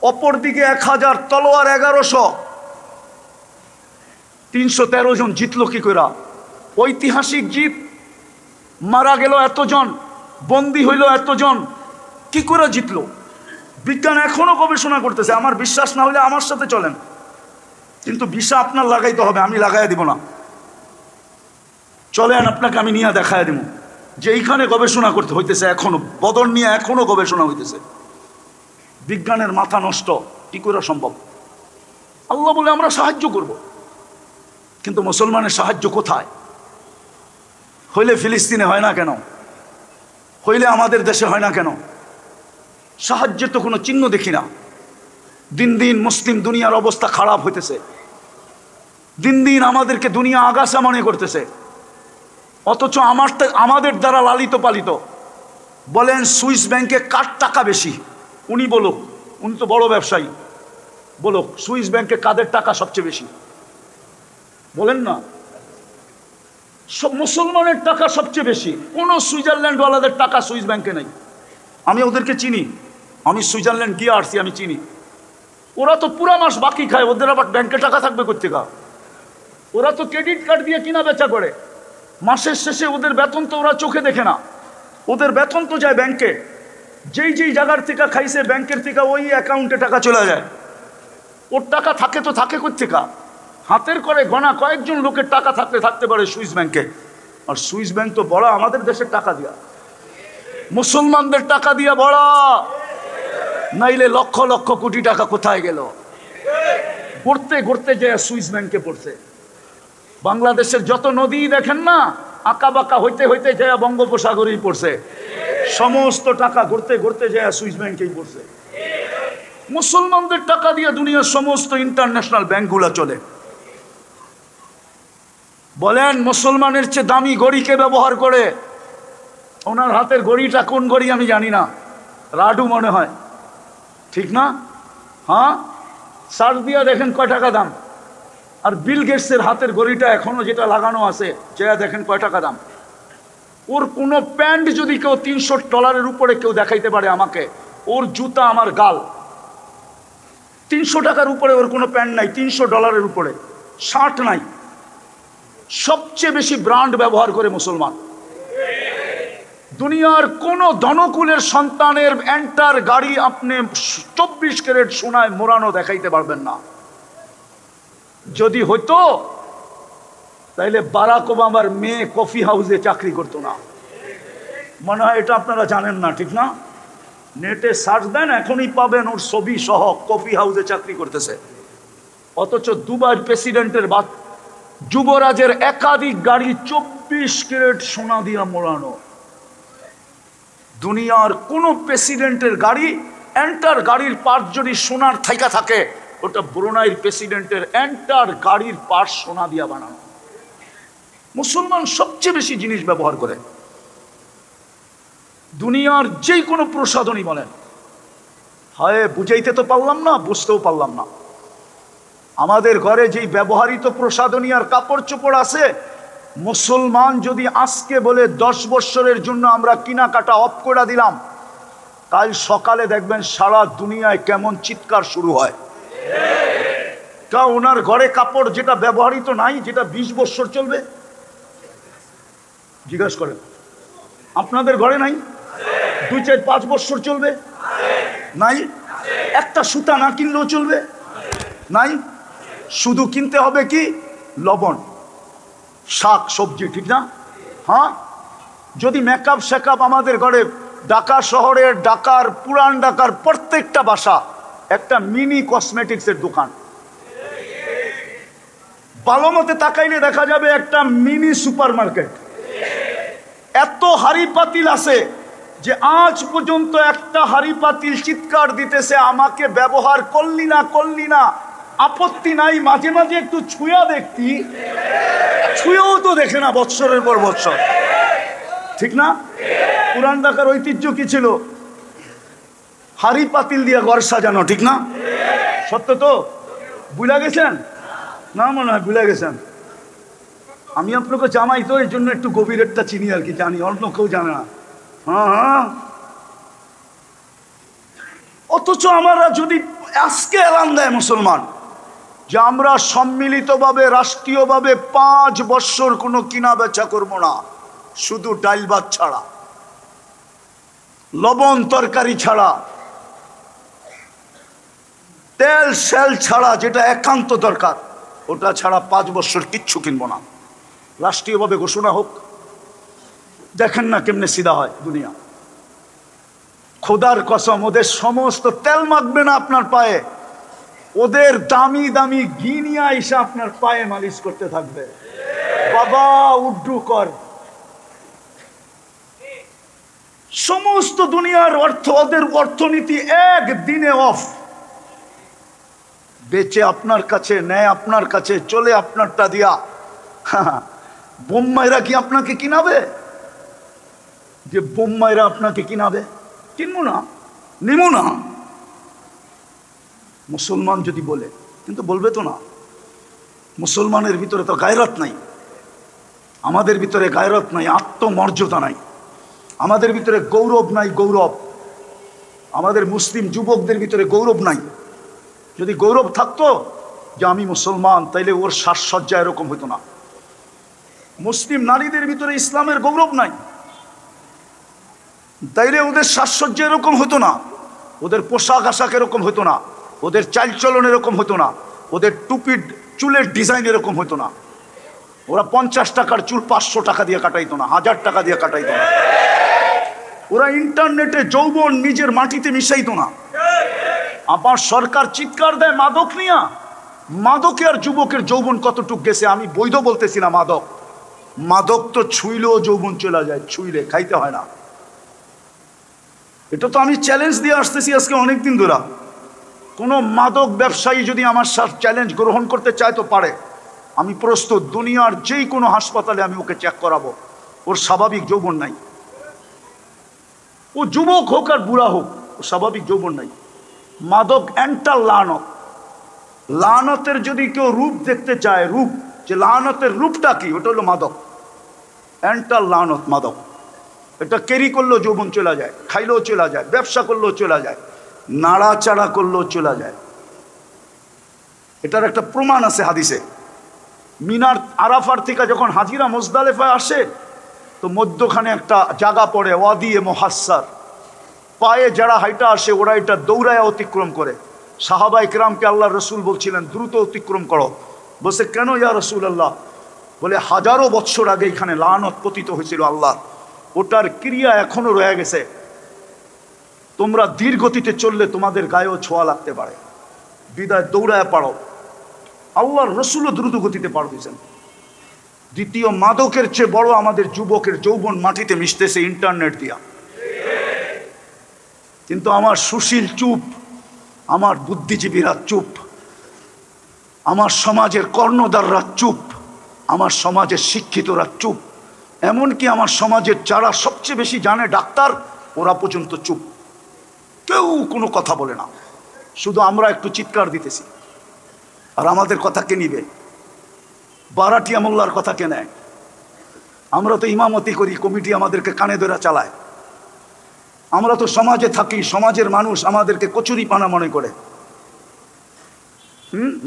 অপরদিকে 1000 তলোয়ার 1100। 313 জন জিতলো কি করে? ঐতিহাসিক জিত। মারা গেল এতজন, বন্দী হইল এতজন, কি করে জিতলো? বিজ্ঞান এখনো গবেষণা করতেছে। আমার বিশ্বাস না হলে আমার সাথে চলেন, কিন্তু ভিসা আপনার লাগাইতে হবে, আমি লাগাইয়া দিব না। চলেন আপনাকে আমি নিয়ে দেখায় দেব যে এইখানে গবেষণা করতে হইতেছে, এখনো বদর নিয়ে এখনো গবেষণা হইতেছে। বিজ্ঞানের মাথা নষ্ট, কি করে সম্ভব? আল্লাহ বলে আমরা সাহায্য করব, কিন্তু মুসলমানের সাহায্য কোথায়? হইলে ফিলিস্তিনে হয় না কেন? হইলে আমাদের দেশে হয় না কেন? সাহায্যের তো কোনো চিহ্ন দেখি না। দিন দিন মুসলিম দুনিয়ার অবস্থা খারাপ হইতেছে, দিন দিন আমাদেরকে দুনিয়া আগাছা মনে করতেছে, অথচ আমাদের দ্বারা লালিত পালিত। বলেন সুইস ব্যাংকে কার টাকা বেশি? উনি বলুক, উনি তো বড় ব্যবসায়ী, বলুক সুইস ব্যাংকে কাদের টাকা সবচেয়ে বেশি? বলেন না। সব মুসলমানের টাকা সবচেয়ে বেশি, কোনো সুইজারল্যান্ডওয়ালাদের টাকা সুইস ব্যাংকে নেই। আমি ওদেরকে চিনি, আমি সুইজারল্যান্ড গিয়ে আসছি, আমি চিনি। ওরা তো পুরা মাস বাকি খায়, ওদের আবার ব্যাংকে টাকা থাকবে কোত্থেকে? ওরা তো ক্রেডিট কার্ড দিয়ে কিনা বেচা করে, মাসের শেষে ওদের বেতন তো ওরা চোখে দেখে না, ওদের বেতন তো যায় ব্যাংকে। যেই যেই জায়গার থেকে খাইছে ব্যাংকের থেকে ওই অ্যাকাউন্টে টাকা চলে যায়। ওর টাকা থাকে তো থাকে কোত্থেকে? হাতের করে গোনা কয়েকজন লোকের টাকা থাকতে পারে সুইস ব্যাংকে। আর সুইস ব্যাংক তো বড় আমাদের দেশের টাকা দিয়া, মুসলমানদের টাকা দিয়া বড়, নাইলে লক্ষ লক্ষ কোটি টাকা কোথায় গেল? ঘুরতে ঘুরতে যে সুইস ব্যাংকে পড়ছে। বাংলাদেশের যত নদী দেখেন না, আঁকা বাঁকা হইতে হইতে যায় বঙ্গোপসাগরেই পড়ছে। সমস্ত টাকা ঘুরতে ঘুরতে যায় সুইস ব্যাংকেই পড়ছে। মুসলমানদের টাকা দিয়ে দুনিয়ার সমস্ত ইন্টারন্যাশনাল ব্যাংকগুলো চলে। বলেন মুসলমানের চেয়ে দামি ঘড়িকে ব্যবহার করে? ওনার হাতের ঘড়িটা কোন ঘড়ি আমি জানি না, রাডু মনে হয়, ঠিক না? হ্যাঁ, সার্চ দিয়া দেখেন কয় টাকা দাম। আর বিল গেটসের হাতের ঘড়িটা এখনো যেটা লাগানো আছে, যেটা দেখেন কয় টাকা দাম। ওর কোনো প্যান্ট যদি কেউ $300 উপরে কেউ দেখাইতে পারে আমাকে, ওর জুতা আমার গাল। 300 টাকার উপরে ওর কোনো প্যান্ট নাই, $300 উপরে শার্ট নাই। সবচেয়ে বেশি ব্র্যান্ড ব্যবহার করে মুসলমান। দুনিয়ার কোন ধনকুলের সন্তানের এন্টার গাড়ি আপনি 24 ক্যারেট সোনায় মোড়ানো দেখাইতে পারবেন না। যদি হইতো তাইলে বারাক ওবামার মেয়ে কফি হাউসে চাকরি করতো না। মনে হয় এটা আপনারা জানেন না, ঠিক না? নেটে সার্চ দেন, এখনই পাবেন ওর ছবি সহ কফি হাউসে চাকরি করতেছে। অথচ দুবাই প্রেসিডেন্টের যুবরাজের একাধিক গাড়ি 24 ক্যারেট সোনা দিয়া মোড়ানো। দুনিয়ার কোন প্রেসিডেন্টের গাড়ি এন্টার গাড়ির পার্ট যদি সোনার থাইকা থাকে, ওটা ব্রুনাইয়ের প্রেসিডেন্টের এন্টার গাড়ির পার্ট সোনা দিয়া বানানো। মুসলমান সবচেয়ে বেশি জিনিস ব্যবহার করে। দুনিয়ার যে কোনো প্রসাধনী বলেন, হয় বুঝাইতে তো পারলাম না, বুঝতেও পারলাম না। আমাদের ঘরে যেই ব্যবহৃত প্রসাধনী আর কাপড় চোপড় আছে, মুসলমান যদি আজকে বলে 10 বছরের জন্য আমরা কেনাকাটা অফ করে দিলাম, কাল সকালে দেখবেন সারা দুনিয়ায় কেমন চিৎকার শুরু হয়। তা ওনার ঘরে কাপড় যেটা ব্যবহৃত নাই, যেটা 20 বছর চলবে, জিজ্ঞাসা করেন। আপনাদের ঘরে নাই? 2, 4, 5 বছর চলবে? নাই। একটা সুতা না কিনলেও চলবে? নাই। শুধু কিনতে হবে কি? লবণ, শাক সবজি, ঠিক না? হ্যাঁ, যদি মেকআপ শেকআপ আমাদের ঘরে, ঢাকা শহরের, ঢাকার পুরান ঢাকার প্রত্যেকটা বাসা একটা মিনি কসমেটিক্সের দোকান। ভালো মতে তাকাইলে দেখা যাবে একটা মিনি সুপার মার্কেট। এত হাড়ি পাতিল আছে যে আজ পর্যন্ত একটা হাড়ি পাতিল চিৎকার দিতেছে, আমাকে ব্যবহার করলি না, আপত্তি নাই, মাঝে মাঝে একটু ছুঁয়া দেখতি, ছুঁয়েও তো দেখে না বৎসরের পর বৎসর, ঠিক না? পুরান ঢাকার ঐতিহ্য কি ছিল? হাড়ি পাতিল দিয়ে ঘর সাজানো, ঠিক না? সত্য তো? ভুলে গেছেন? না মনে হয় ভুলে গেছেন। আমি আপনাকে জামাই তো, এই জন্য একটু গভীরেরটা চিনি আর কি, জানি, অন্য কেউ জানে না। হ্যাঁ, অথচ আমরা যদি আজকে এলান দেয় মুসলমান যে আমরা সম্মিলিতভাবে রাষ্ট্রীয়ভাবে 5 বছর কোনো কিনা বেচা করবো না, শুধু ডাল ভাত ছাড়া, লবণ তরকারি ছাড়া, তেল সেল ছাড়া, যেটা একান্ত দরকার ওটা ছাড়া 5 বছর কিচ্ছু কিনবো না। রাষ্ট্রীয়ভাবে ঘোষণা হোক। দেখেন না কেমনে সিধা হয় দুনিয়া। খোদার কসম, ওদের সমস্ত তেল মাখবে না আপনার পায়ে, ওদের দামি দামি ঘি নিয়ে এসে আপনার পায়ে মালিশ করতে থাকবে। বাবা উড্ডু কর। সমস্ত দুনিয়ার অর্থ, ওদের অর্থনীতি একদিনে অফ। বেচে আপনার কাছে, নেয় আপনার কাছে, চলে আপনারটা দিয়া। বোম্মাইরা কি আপনাকে কিনাবে? যে বোম্মাইরা আপনাকে কিনাবে? কিনবো না, নিমো না। মুসলমান যদি বলে, কিন্তু বলবে তো না। মুসলমানের ভিতরে তো গায়রত নাই, আমাদের ভিতরে গায়রত নাই, আত্মমর্যাদা নাই, আমাদের ভিতরে গৌরব নাই। গৌরব আমাদের মুসলিম যুবকদের ভিতরে গৌরব নাই। যদি গৌরব থাকতো যে আমি মুসলমান, তাইলে ওর সাজসজ্জা এরকম হতো না। মুসলিম নারীদের ভিতরে ইসলামের গৌরব নাই, তাইলে ওদের সাজসজ্জা এরকম হতো না, ওদের পোশাক আশাক এরকম হতো না, ওদের চালচলন এরকম হতো না, ওদের টুপির চুলের ডিজাইন এরকম হতো না। ওরা 50 টাকার চুল 500 টাকা দিয়ে কাটাইতো না, 1000 টাকা দিয়ে কাটাইতো না। ওরা ইন্টারনেটে যৌবন নিজের মাটিতে মিশাইতো না। আবার সরকার চিৎকার দেয় মাদক নিয়া। মাদকে আর যুবকের যৌবন কতটুক গেছে? আমি বৈধ বলতেছি না, মাদক, মাদক তো ছুঁইলেও যৌবন চলে যায়, ছুঁইলে, খাইতে হয় না। এটা তো আমি চ্যালেঞ্জ দিয়ে আসতেছি আজকে অনেকদিন ধরে। কোনো মাদক ব্যবসায়ী যদি আমার সাথে চ্যালেঞ্জ গ্রহণ করতে চায় তো পারে, আমি প্রস্তুত। দুনিয়ার যেই কোনো হাসপাতালে আমি ওকে চেক করাবো, ওর স্বাভাবিক যৌবন নাই। ও যুবক হোক আর বুড়া হোক, ও স্বাভাবিক যৌবন নাই। মাদক এন্টার লানত। লানতের যদি কেউ রূপ দেখতে চায়, রূপ, যে লানতের রূপটা কি, ওটা হলো মাদক। এন্টার লানত মাদক। এটা ক্যারি করলেও যৌবন চলে যায়, খাইলেও চলে যায়, ব্যবসা করলেও চলে যায়, নাড়াচাড়া করলেও চলে যায়। এটার একটা প্রমাণ আছে হাদিসে। মিনার আরাফার থেকে যখন হাজিরা মুজদালিফায় আসে, তো মধ্যখানে একটা জায়গা পড়ে, ওয়াদিয়ে মুহাসসার। পায়ে যারা হাইটা আসে ওরা এটা দৌড়ায় অতিক্রম করে। সাহাবায়ে কেরামকে আল্লাহ রসুল বলছিলেন দ্রুত অতিক্রম করো। বলছে কেন ইয়া রাসূলুল্লাহ? বলে হাজারো বৎসর আগে এখানে লানত পতিত হয়েছিল আল্লাহ, ওটার ক্রিয়া এখনো রয়ে গেছে। তোমরা ধীর গতিতে চললে তোমাদের গায়েও ছোঁয়া লাগতে পারে, বিদায় দৌড়ায় পারো। আল্লাহর রসুলও দ্রুত গতিতে পার দিয়েছেন। দ্বিতীয়, মাদকের চেয়ে বড় আমাদের যুবকের যৌবন মাটিতে মিশতেছে ইন্টারনেট দিয়া। কিন্তু আমার সুশীল চুপ, আমার বুদ্ধিজীবীরা চুপ, আমার সমাজের কর্ণধাররা চুপ, আমার সমাজের শিক্ষিতরা চুপ, এমনকি আমার সমাজের যারা সবচেয়ে বেশি জানে ডাক্তার, ওরা পর্যন্ত চুপ। কেউ কোনো কথা বলে না, শুধু আমরা একটু চিৎকার দিতেছি। আর আমাদের কথা কে নিবে? বারাটিয়া মোল্লার কথা কে নেয়? আমরা তো ইমামতি করি, কমিটি আমাদেরকে কানে ধরে চালায়। আমরা তো সমাজে থাকি, সমাজের মানুষ আমাদেরকে কচুরি পানা মনে করে,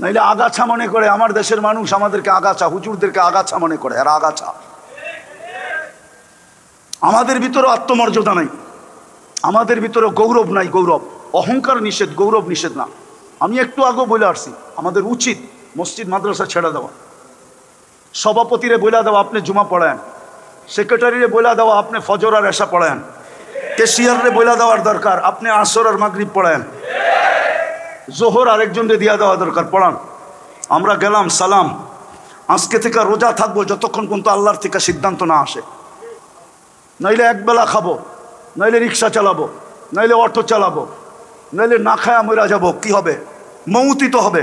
নাইলে আগাছা মনে করে। আমার দেশের মানুষ আমাদেরকে আগাছা, হুজুরদেরকে আগাছা মনে করে, আর আগাছা। আমাদের ভিতরে আত্মমর্যাদা নাই, আমাদের ভিতরে গৌরব নাই। গৌরব, অহংকার নিষেধ, গৌরব নিষেধ না। আমি একটু আগে বলে আসছি, আমাদের উচিত মসজিদ মাদ্রাসা ছেড়ে দেওয়া, সভাপতিরে বইলা দেওয়া আপনি জুমা পড়ায়েন, সেক্রেটারিরে বইলা দেওয়া আপনি ফজর আর এশা পড়ায়েন, ক্যাশিয়ারে বইলা দেওয়ার দরকার আপনি আসর আর মাগরিব পড়ায়েন, জোহর আরেকজনকে দিয়া দেওয়া দরকার, পড়ান। আমরা গেলাম, সালাম। আজকে থেকে রোজা থাকবো যতক্ষণ পর্যন্ত আল্লাহর থেকে সিদ্ধান্ত না আসে। নইলে একবেলা খাবো, নইলে রিক্সা চালাবো, নইলে অটো চালাবো, নইলে না খায়া মরা যাবো। কি হবে? মৌতি তো হবে।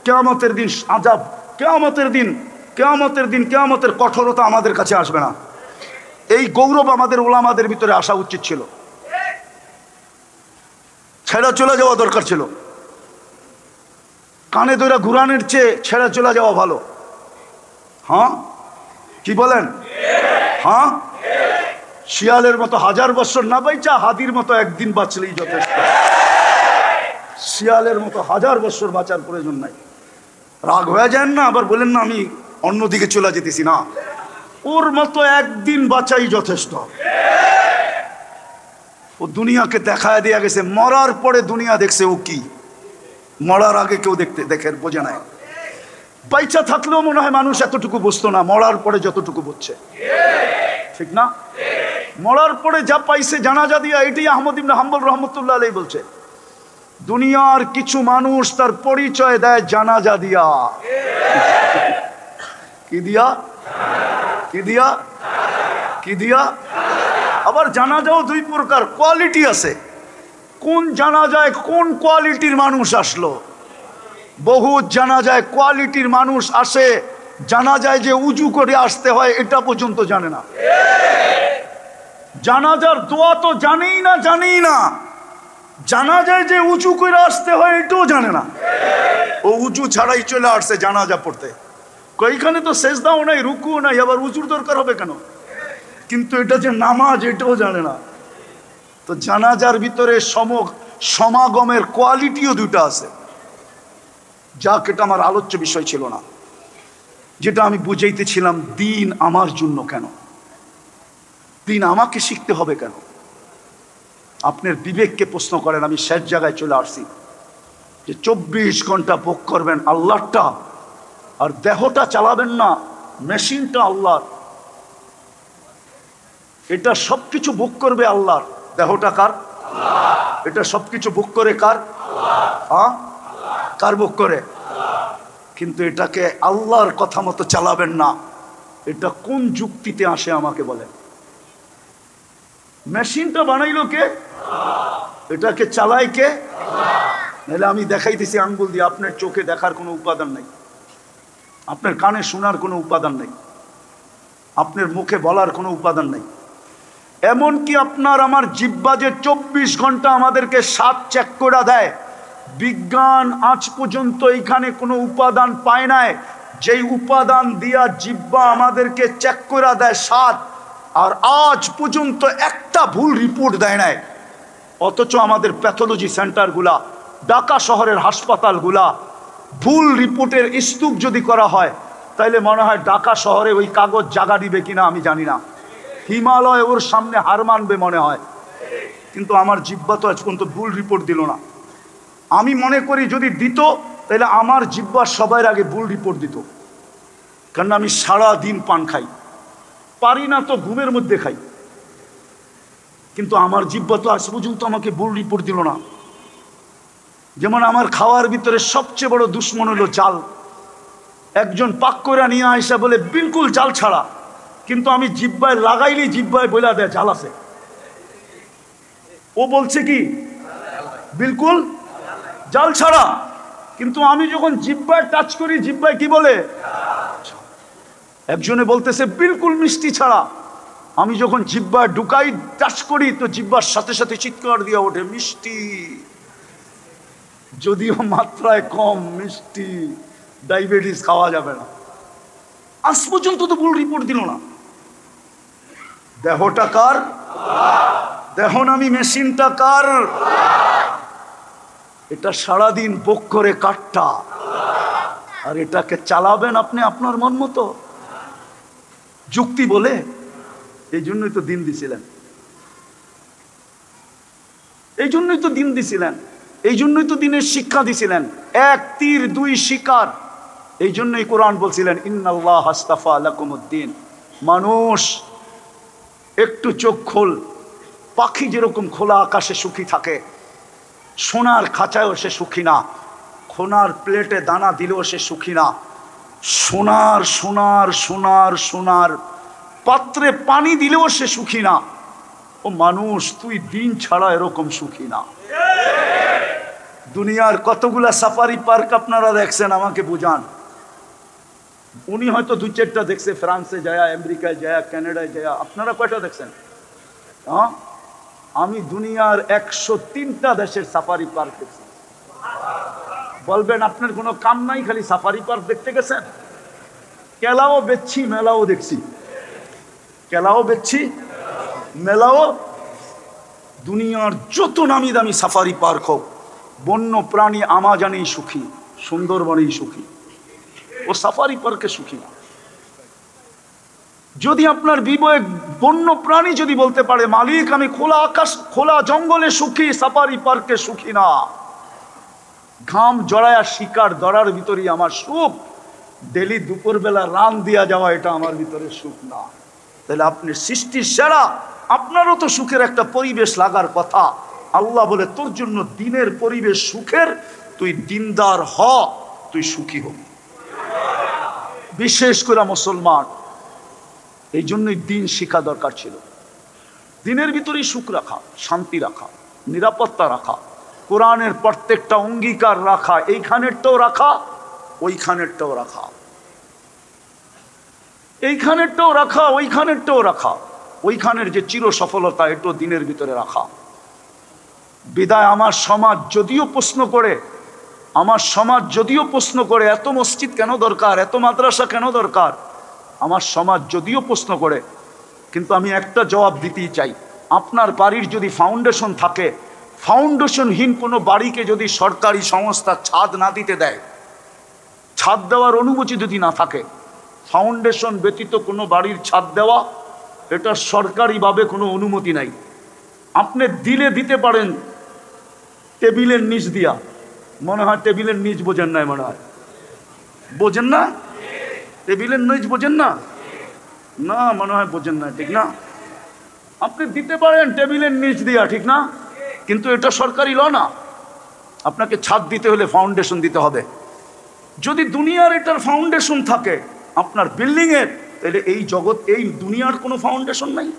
কিয়ামতের দিন আযাব, কিয়ামতের দিন, কিয়ামতের দিন, কিয়ামতের কঠোরতা আমাদের কাছে আসবে না। এই গৌরব আমাদের ওলামাদের ভিতরে আসা উচিত ছিল, ছেড়ে চলে যাওয়া দরকার ছিল। কানে ধরে ঘুরানোর চেয়ে ছেড়ে চলে যাওয়া ভালো। হ্যাঁ, কি বলেন? হ্যাঁ, শিয়ালের মতো 1000 বছর না বাইচা হাদির মতো একদিন বাঁচলেই যথেষ্ট। শিয়ালের মতো 1000 বছর বাঁচার প্রয়োজন নাই। রাগ হয়ে যান না, আবার বলেন না আমি অন্যদিকে চলে যেতেছি না। ওর মতো একদিন বাঁচাই যথেষ্ট। ও দুনিয়াকে দেখায় দিয়ে গেছে, মরার পরে দুনিয়া দেখছে ও কি, মরার আগে কেউ দেখে বোঝে নাই। বাইচা থাকলেও মনে হয় মানুষ এতটুকু বুঝতো না, মরার পরে যতটুকু বুঝছে, ঠিক না? মরার পরে যা পাইছে জানাজা দিয়া, এটাই আহমদ ইবনে হাম্বল রহমতুল্লাহ আলাইহি বলছে, দুনিয়ার কিছু মানুষ তার পরিচয় দেয় জানাজা দিয়া। কি দিয়া? কি দিয়া? কি দিয়া? আবার জানাজাও দুই প্রকার, কোয়ালিটি আছে। কোন জানাজায় কোন কোয়ালিটির মানুষ আসলো? বহু জানাজায় কোয়ালিটির মানুষ আসে, জানাজায় যে উজু করে আসতে হয় এটা পর্যন্ত জানে না, জানাজার দোয়া তো জানেই না, জানেই না, জানাজায় যে উঁচু করে আসতে হয় এটাও জানে না। ও উঁচু ছাড়াই চলে আসছে জানাজা পড়তে। কইখানে তো সেজদাও নাই, রুকুও নাই, আবার উঁচুর দরকার হবে কেন? কিন্তু এটা যে নামাজ এটাও জানে না। তো জানাজার ভিতরে সমাগমের কোয়ালিটিও দুটো আছে। যাক, এটা আমার আলোচ্য বিষয় ছিল না। যেটা আমি বুঝাইতেছিলাম, দিন আমার জন্য কেন, দিন আমাকে শিখতে হবে কেন? আপনার বিবেককে প্রশ্ন করেন। আমি শেষ জায়গায় চলে আসছি যে 24 ঘন্টা ভোগ করবেন আল্লাহটা, আর দেহটা চালাবেন না, মেশিনটা আল্লাহর। এটা সবকিছু ভোগ করবে আল্লাহর। দেহটা কার? এটা সবকিছু ভোগ করে কার? কার ভোগ করে? কিন্তু এটাকে আল্লাহর কথা মতো চালাবেন না। এটা কোন যুক্তিতে আসে আমাকে বলেন? মেশিনটা বানাইলো কে? এটাকে চালায় কে? নাহলে আমি দেখাইতেছি আঙ্গুল দিয়ে, আপনার চোখে দেখার কোনো উপাদান নাই, আপনার কানে শোনার কোনো উপাদান নাই, আপনার মুখে বলার কোনো উপাদান নাই। এমনকি আপনার আমার জিহ্বা যে 24 ঘন্টা আমাদেরকে স্বাদ চেক করে দেয়, বিজ্ঞান আজ পর্যন্ত এখানে কোনো উপাদান পায় নাই যেই উপাদান দিয়া জিহ্বা আমাদেরকে চেক করে দেয় স্বাদ, আর আজ পর্যন্ত একটা ভুল রিপোর্ট দেয় নাই। অথচ আমাদের প্যাথোলজি সেন্টারগুলা, ঢাকা শহরের হাসপাতালগুলা, ভুল রিপোর্টের স্তূপ যদি করা হয় তাইলে মনে হয় ঢাকা শহরে ওই কাগজ জাগা দিবে কিনা আমি জানি না, হিমালয় ওর সামনে হার মানবে মনে হয়। কিন্তু আমার জিহ্বা তো আজ পর্যন্ত ভুল রিপোর্ট দিল না। আমি মনে করি যদি দিত তাহলে আমার জিহ্বা সবার আগে ভুল রিপোর্ট দিত, কারণ আমি সারা দিন পান খাই, পারি না তো ঘুমের মধ্যে খাই। কিন্তু আমার জিহ্বা তো আজ পর্যন্ত আমাকে ভুল রিপোর্ট দিল না। যেমন আমার খাওয়ার ভিতরে সবচেয়ে বড় দুশ্মন হলো জাল। একজন পাক করে নিয়ে আসা বলে বিলকুল জাল ছাড়া, কিন্তু আমি জিহ্বায় লাগাইলেই জিহ্বায় বলে দেয় জাল আছে। ও বলছে কি বিলকুল জাল ছাড়া, কিন্তু আমি যখন জিহ্বায় টাচ করি জিহ্বায় কি বলে? একজনে বলতেছে বিলকুল মিষ্টি ছাড়া, আমি যখন জিহ্বায় ঢুকাই টাচ করি তো জিহ্বার সাথে সাথে চিৎকার দিয়ে ওঠে মিষ্টি, যদিও মাত্রায় কম মিষ্টি, ডায়াবেটিস খাওয়া যাবে না। আজ পর্যন্ত তো ভুল রিপোর্ট দিল না। দেহটা কার? দেহ নামি মেশিনটা কার? এটা সারাদিন ভোগ করে কাঠটা, আর এটাকে চালাবেন আপনি আপনার মন মতো যুক্তি বলে। এই জন্যই তো দিন দিছিলেন, এই জন্যই তো দিন দিছিলেন, এই জন্যই তো দিনের শিক্ষা দিছিলেন। এক তীর দুই শিকার। এই জন্যই কোরআন বলছিলেন ইন্নাল্লাহ আস্তাফা লাকুমুদ্দিন। মানুষ একটু চোখ খোল, পাখি যেরকম খোলা আকাশে সুখী থাকে, সোনার খাঁচায়ও সে সুখী না, সোনার প্লেটে দানা দিলেও সে সুখী না, সোনার সোনার সোনার সোনার পাত্রে পানি দিলেও সে সুখী না। ও মানুষ, তুই দিন ছাড়া এরকম সুখী না। দুনিয়ার কতগুলা সাফারি পার্ক আপনারা দেখছেন আমাকে বুঝান। উনি হয়তো 2-4টা দেখছে, ফ্রান্সে যায়, আমেরিকায় যায়, কানাডায় যায়। আপনারা কয়টা দেখছেন? হ্যাঁ, আমি দুনিয়ার 103টা দেশের সাফারি পার্ক দেখছি। বলবেন আপনার কোনো কাম নাই, খালি সাফারি পার্ক দেখতে গেছেন? কেলাও বেচছি, মেলাও দেখছি, কেলাও বেচছি, মেলাও। দুনিয়ার যত নামি দামি সাফারি পার্ক হোক, বন্য প্রাণী আমাজনেই সুখী, সুন্দরবনেই সুখী, ও সাফারি পার্কে সুখী না। যদি আপনার বিবেক বন্য প্রাণী যদি বলতে পারে মালিক আমি খোলা আকাশ খোলা জঙ্গলে সুখী, সাফারি পার্কে সুখী না, ঘাম জড়ায়া শিকার ধরার ভিতরেই আমার সুখ, ডেলি দুপুরবেলা রান দিয়া যাওয়া এটা আমার ভিতরে সুখ না। তাহলে আপনি সৃষ্টির সেরা, আপনারও তো সুখের একটা পরিবেশ লাগার কথা। আল্লাহ বলে তোর জন্য দিনের পরিবেশ সুখের, তুই দিনদার হ, তুই সুখী হ। বিশেষ করে মুসলমান, এই জন্যই দিন শিখা দরকার ছিল। দিনের ভিতরেই সুখ রাখা, শান্তি রাখা, নিরাপত্তা রাখা, কোরআনের প্রত্যেকটা অঙ্গীকার রাখা, এইখানেরটাও রাখা, ওইখানেরটাও রাখা, এইখানেরটাও রাখা, ওইখানেরটাও রাখা, ওইখানের যে চির সফলতা এটাও দিনের ভিতরে রাখা। বিদায় আমার সমাজ যদিও প্রশ্ন করে, আমার সমাজ যদিও প্রশ্ন করে এত মসজিদ কেন দরকার, এত মাদ্রাসা কেন দরকার, আমার সমাজ যদিও প্রশ্ন করে, কিন্তু আমি একটা জবাব দিতেই চাই। আপনার বাড়ির যদি ফাউন্ডেশন থাকে, ফাউন্ডেশনহীন কোনো বাড়িকে যদি সরকারি সংস্থা ছাদ না দিতে দেয়, ছাদ দেওয়ার অনুমতি যদি না থাকে, ফাউন্ডেশন ব্যতীত কোনো বাড়ির ছাদ দেওয়া এটা সরকারিভাবে কোনো অনুমতি নাই। আপনি দিলে দিতে পারেন টেবিলের নিচ দিয়া, মনে হয় টেবিলের নিচ বোঝেন না, মনে হয় বোঝেন না, টেবিলের নিচ বোঝেন না, না মনে হয় বোঝেন না, ঠিক না? আপনি দিতে পারেন টেবিলের নিচ দিয়া, ঠিক না? কিন্তু এটা সরকারি ল না। আপনাকে ছাদ দিতে হলে ফাউন্ডেশন দিতে হবে। যদি দুনিয়ার এটার ফাউন্ডেশন থাকে আপনার বিল্ডিংয়ের, তাহলে এই জগৎ, এই দুনিয়ার কোনো ফাউন্ডেশন নাই।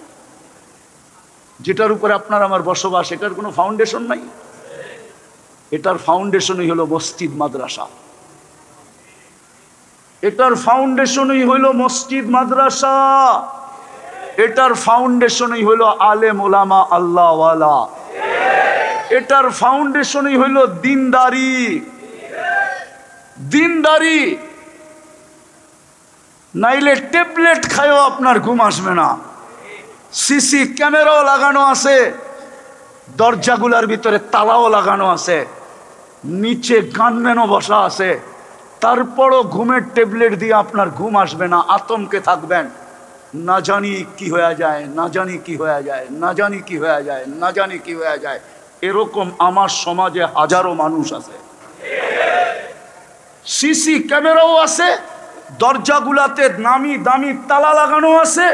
যেটার উপরে আপনার আমার বসবাস, এটার কোনো ফাউন্ডেশন নাই। এটার ফাউন্ডেশনই হলো মসজিদ মাদ্রাসা, এটার ফাউন্ডেশনই হইল মসজিদ মাদ্রাসা, এটার ফাউন্ডেশনই হইল আলেম ওলামা আল্লাহওয়ালা, এটার ফাউন্ডেশনই হইল দিনদারি। দিনদারি নাইলে ট্যাবলেট খায়ও আপনার ঘুম আসবে না। সিসি ক্যামেরাও লাগানো আছে, দরজাগুলার ভিতরে তালাও লাগানো আছে, নিচে গানম্যানও বসা আছে, তারপরও ঘুমের ট্যাবলেট দিয়ে আপনার ঘুম আসবে না, আতঙ্কে থাকবেন। না জানি কি হয়ে যায়, না জানি কি হয়ে যায়, না জানি কি হয়ে যায়, না জানি কি হয়ে যায়। এরকম আমার সমাজে হাজারো মানুষ আছে। সিসি ক্যামেরাও আছে, দরজাগুলাতে নামি দামি তালা লাগানো আছে,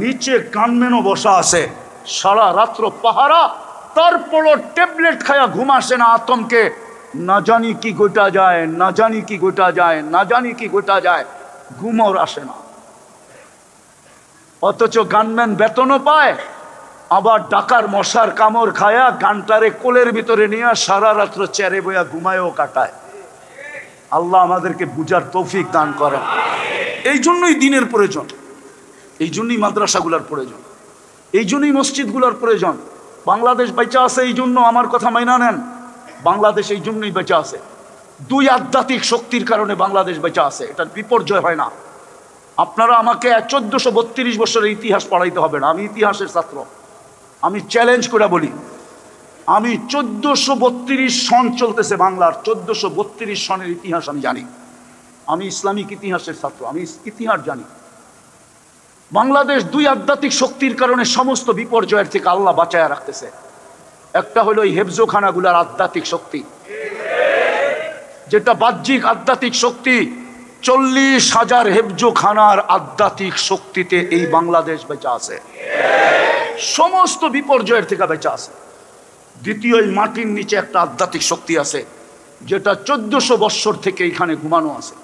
নিচে গানম্যানও বসা আছে, সারা রাত্র পাহারা, তারপরও ট্যাবলেট খায়া ঘুম আসে না আতঙ্কে। না জানি কি গোটা যায়, না জানি কি গোটা যায়, না জানি কি গোটা যায়, ঘুমও আসে না। অথচ গানম্যান বেতনও পায়, আবার ডাকার মশার কামড় খায়া গানটারে কোলের ভিতরে নিয়ে সারা রাত্র চেরে বইয়া ঘুমায়ও কাটায়। আল্লাহ আমাদেরকে বুঝার তৌফিক দান করেন। এই জন্যই দিনের প্রয়োজন, এই জন্যই মাদ্রাসাগুলার প্রয়োজন, এই জন্যই মসজিদগুলোর প্রয়োজন। বাংলাদেশ বেঁচে আছে এই জন্য, আমার কথা মাইনা নেন, বাংলাদেশ এই জন্যই বেঁচে আছে। দুই আধ্যাত্মিক শক্তির কারণে বাংলাদেশ বেঁচে আছে, এটার বিপর্যয় হয় না। আপনারা আমাকে 1432 বছরের ইতিহাস পড়াইতে হবে না, আমি ইতিহাসের ছাত্র। আমি চ্যালেঞ্জ করে বলি, আমি 1432 সন চলতেছে বাংলার, 1432 সনের ইতিহাস আমি জানি। আমি ইসলামিক ইতিহাসের ছাত্র, আমি ইতিহাস জানি। বাংলাদেশ দুই আধ্যাত্মিক শক্তির কারণে সমস্ত বিপর্যয়ের থেকে আল্লাহ বাঁচায় রাখতেছে। একটা হলো এই হেফজোখানাগুলার আধ্যাত্মিক শক্তি, যেটা বাহ্যিক আধ্যাত্মিক শক্তি। 40,000 হেফজোখানার আধ্যাত্মিক শক্তিতে এই বাংলাদেশ বেঁচে আছে, সমস্ত বিপর্যয়ের থেকে বেঁচে আছে। দ্বিতীয়, এই মাটির নিচে একটা আধ্যাত্মিক শক্তি আছে, যেটা 1400 বৎসর থেকে এখানে ঘুমানো আছে।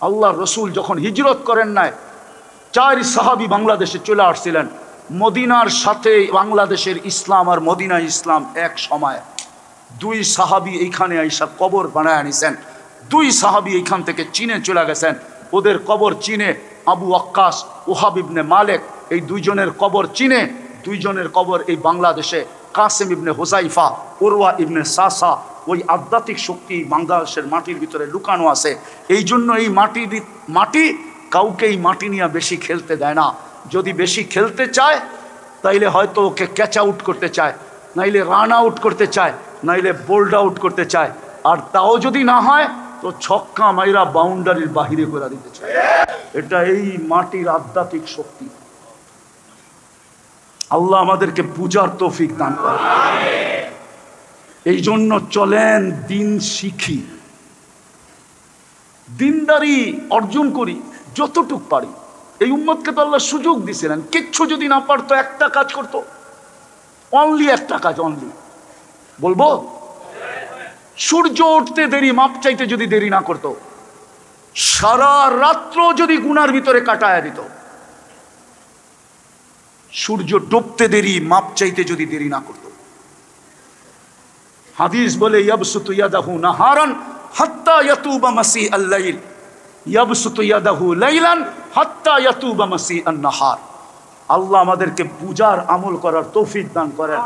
আল্লাহ রসুল যখন হিজরত করেন নাই, 4 সাহাবী বাংলাদেশে চলে আসছিলেন। মদিনার সাথে বাংলাদেশের ইসলাম আর মদিনা ইসলাম এক সময়। 2 সাহাবী এইখানে আইসা কবর বানায় আনিছেন। 2 সাহাবী এইখান থেকে চীনে চলে গেছেন, ওদের কবর চীনে। আবু ওয়াক্কাস, ওহাব ইবনে মালেক, এই 2 জনের কবর চীনে, 2 জনের কবর এই বাংলাদেশে। কাসেম ইবনে হুজাইফা, উরওয়া ইবনে সাসা। ওই আধ্যাত্মিক শক্তি বাংলাদেশের মাটির ভিতরে লুকানো আছে। এই জন্য এই মাটি কাউকে এই মাটি নিয়ে বেশি খেলতে দেয় না। যদি বেশি খেলতে চায় তাইলে হয়তো ওকে ক্যাচ আউট করতে চায়, নাইলে রান আউট করতে চায়, নাইলে বোল্ড আউট করতে চায়। আর তাও যদি না হয় তো ছক্কা মাইরা বাউন্ডারির বাহিরে করে দিতে চায়। এটা এই মাটির আধ্যাত্মিক শক্তি। আল্লাহ আমাদেরকে বুঝার তৌফিক দান করে। এই জন্য চলেন দিন শিখি, দিনদারি অর্জন করি যতটুক পারি। এই উম্মতকে তো আল্লাহ সুযোগ দিছিলেন, কিচ্ছু যদি না পারতো একটা কাজ করতো, অনলি একটা কাজ, অনলি বলবো সূর্য উঠতে দেরি মাপ চাইতে যদি দেরি না করতো, সারা রাত্র যদি গুনার ভিতরে কাটায়া দিত, সূর্য ডুবতে দেরি মাপ চাইতে যদি দেরি না করতো। হাদিস বলে ইয়াবসুতু ইয়াদাহু নাহারান হাত্তা ইয়াতুবা মাসি আল-লাইল, ইয়াবসুতু ইয়াদাহু লাইলান হাত্তা ইয়াতুবা মাসি আন-নাহার। আল্লাহ আমাদেরকে বুঝার আমল করার তৌফিক দান করেন।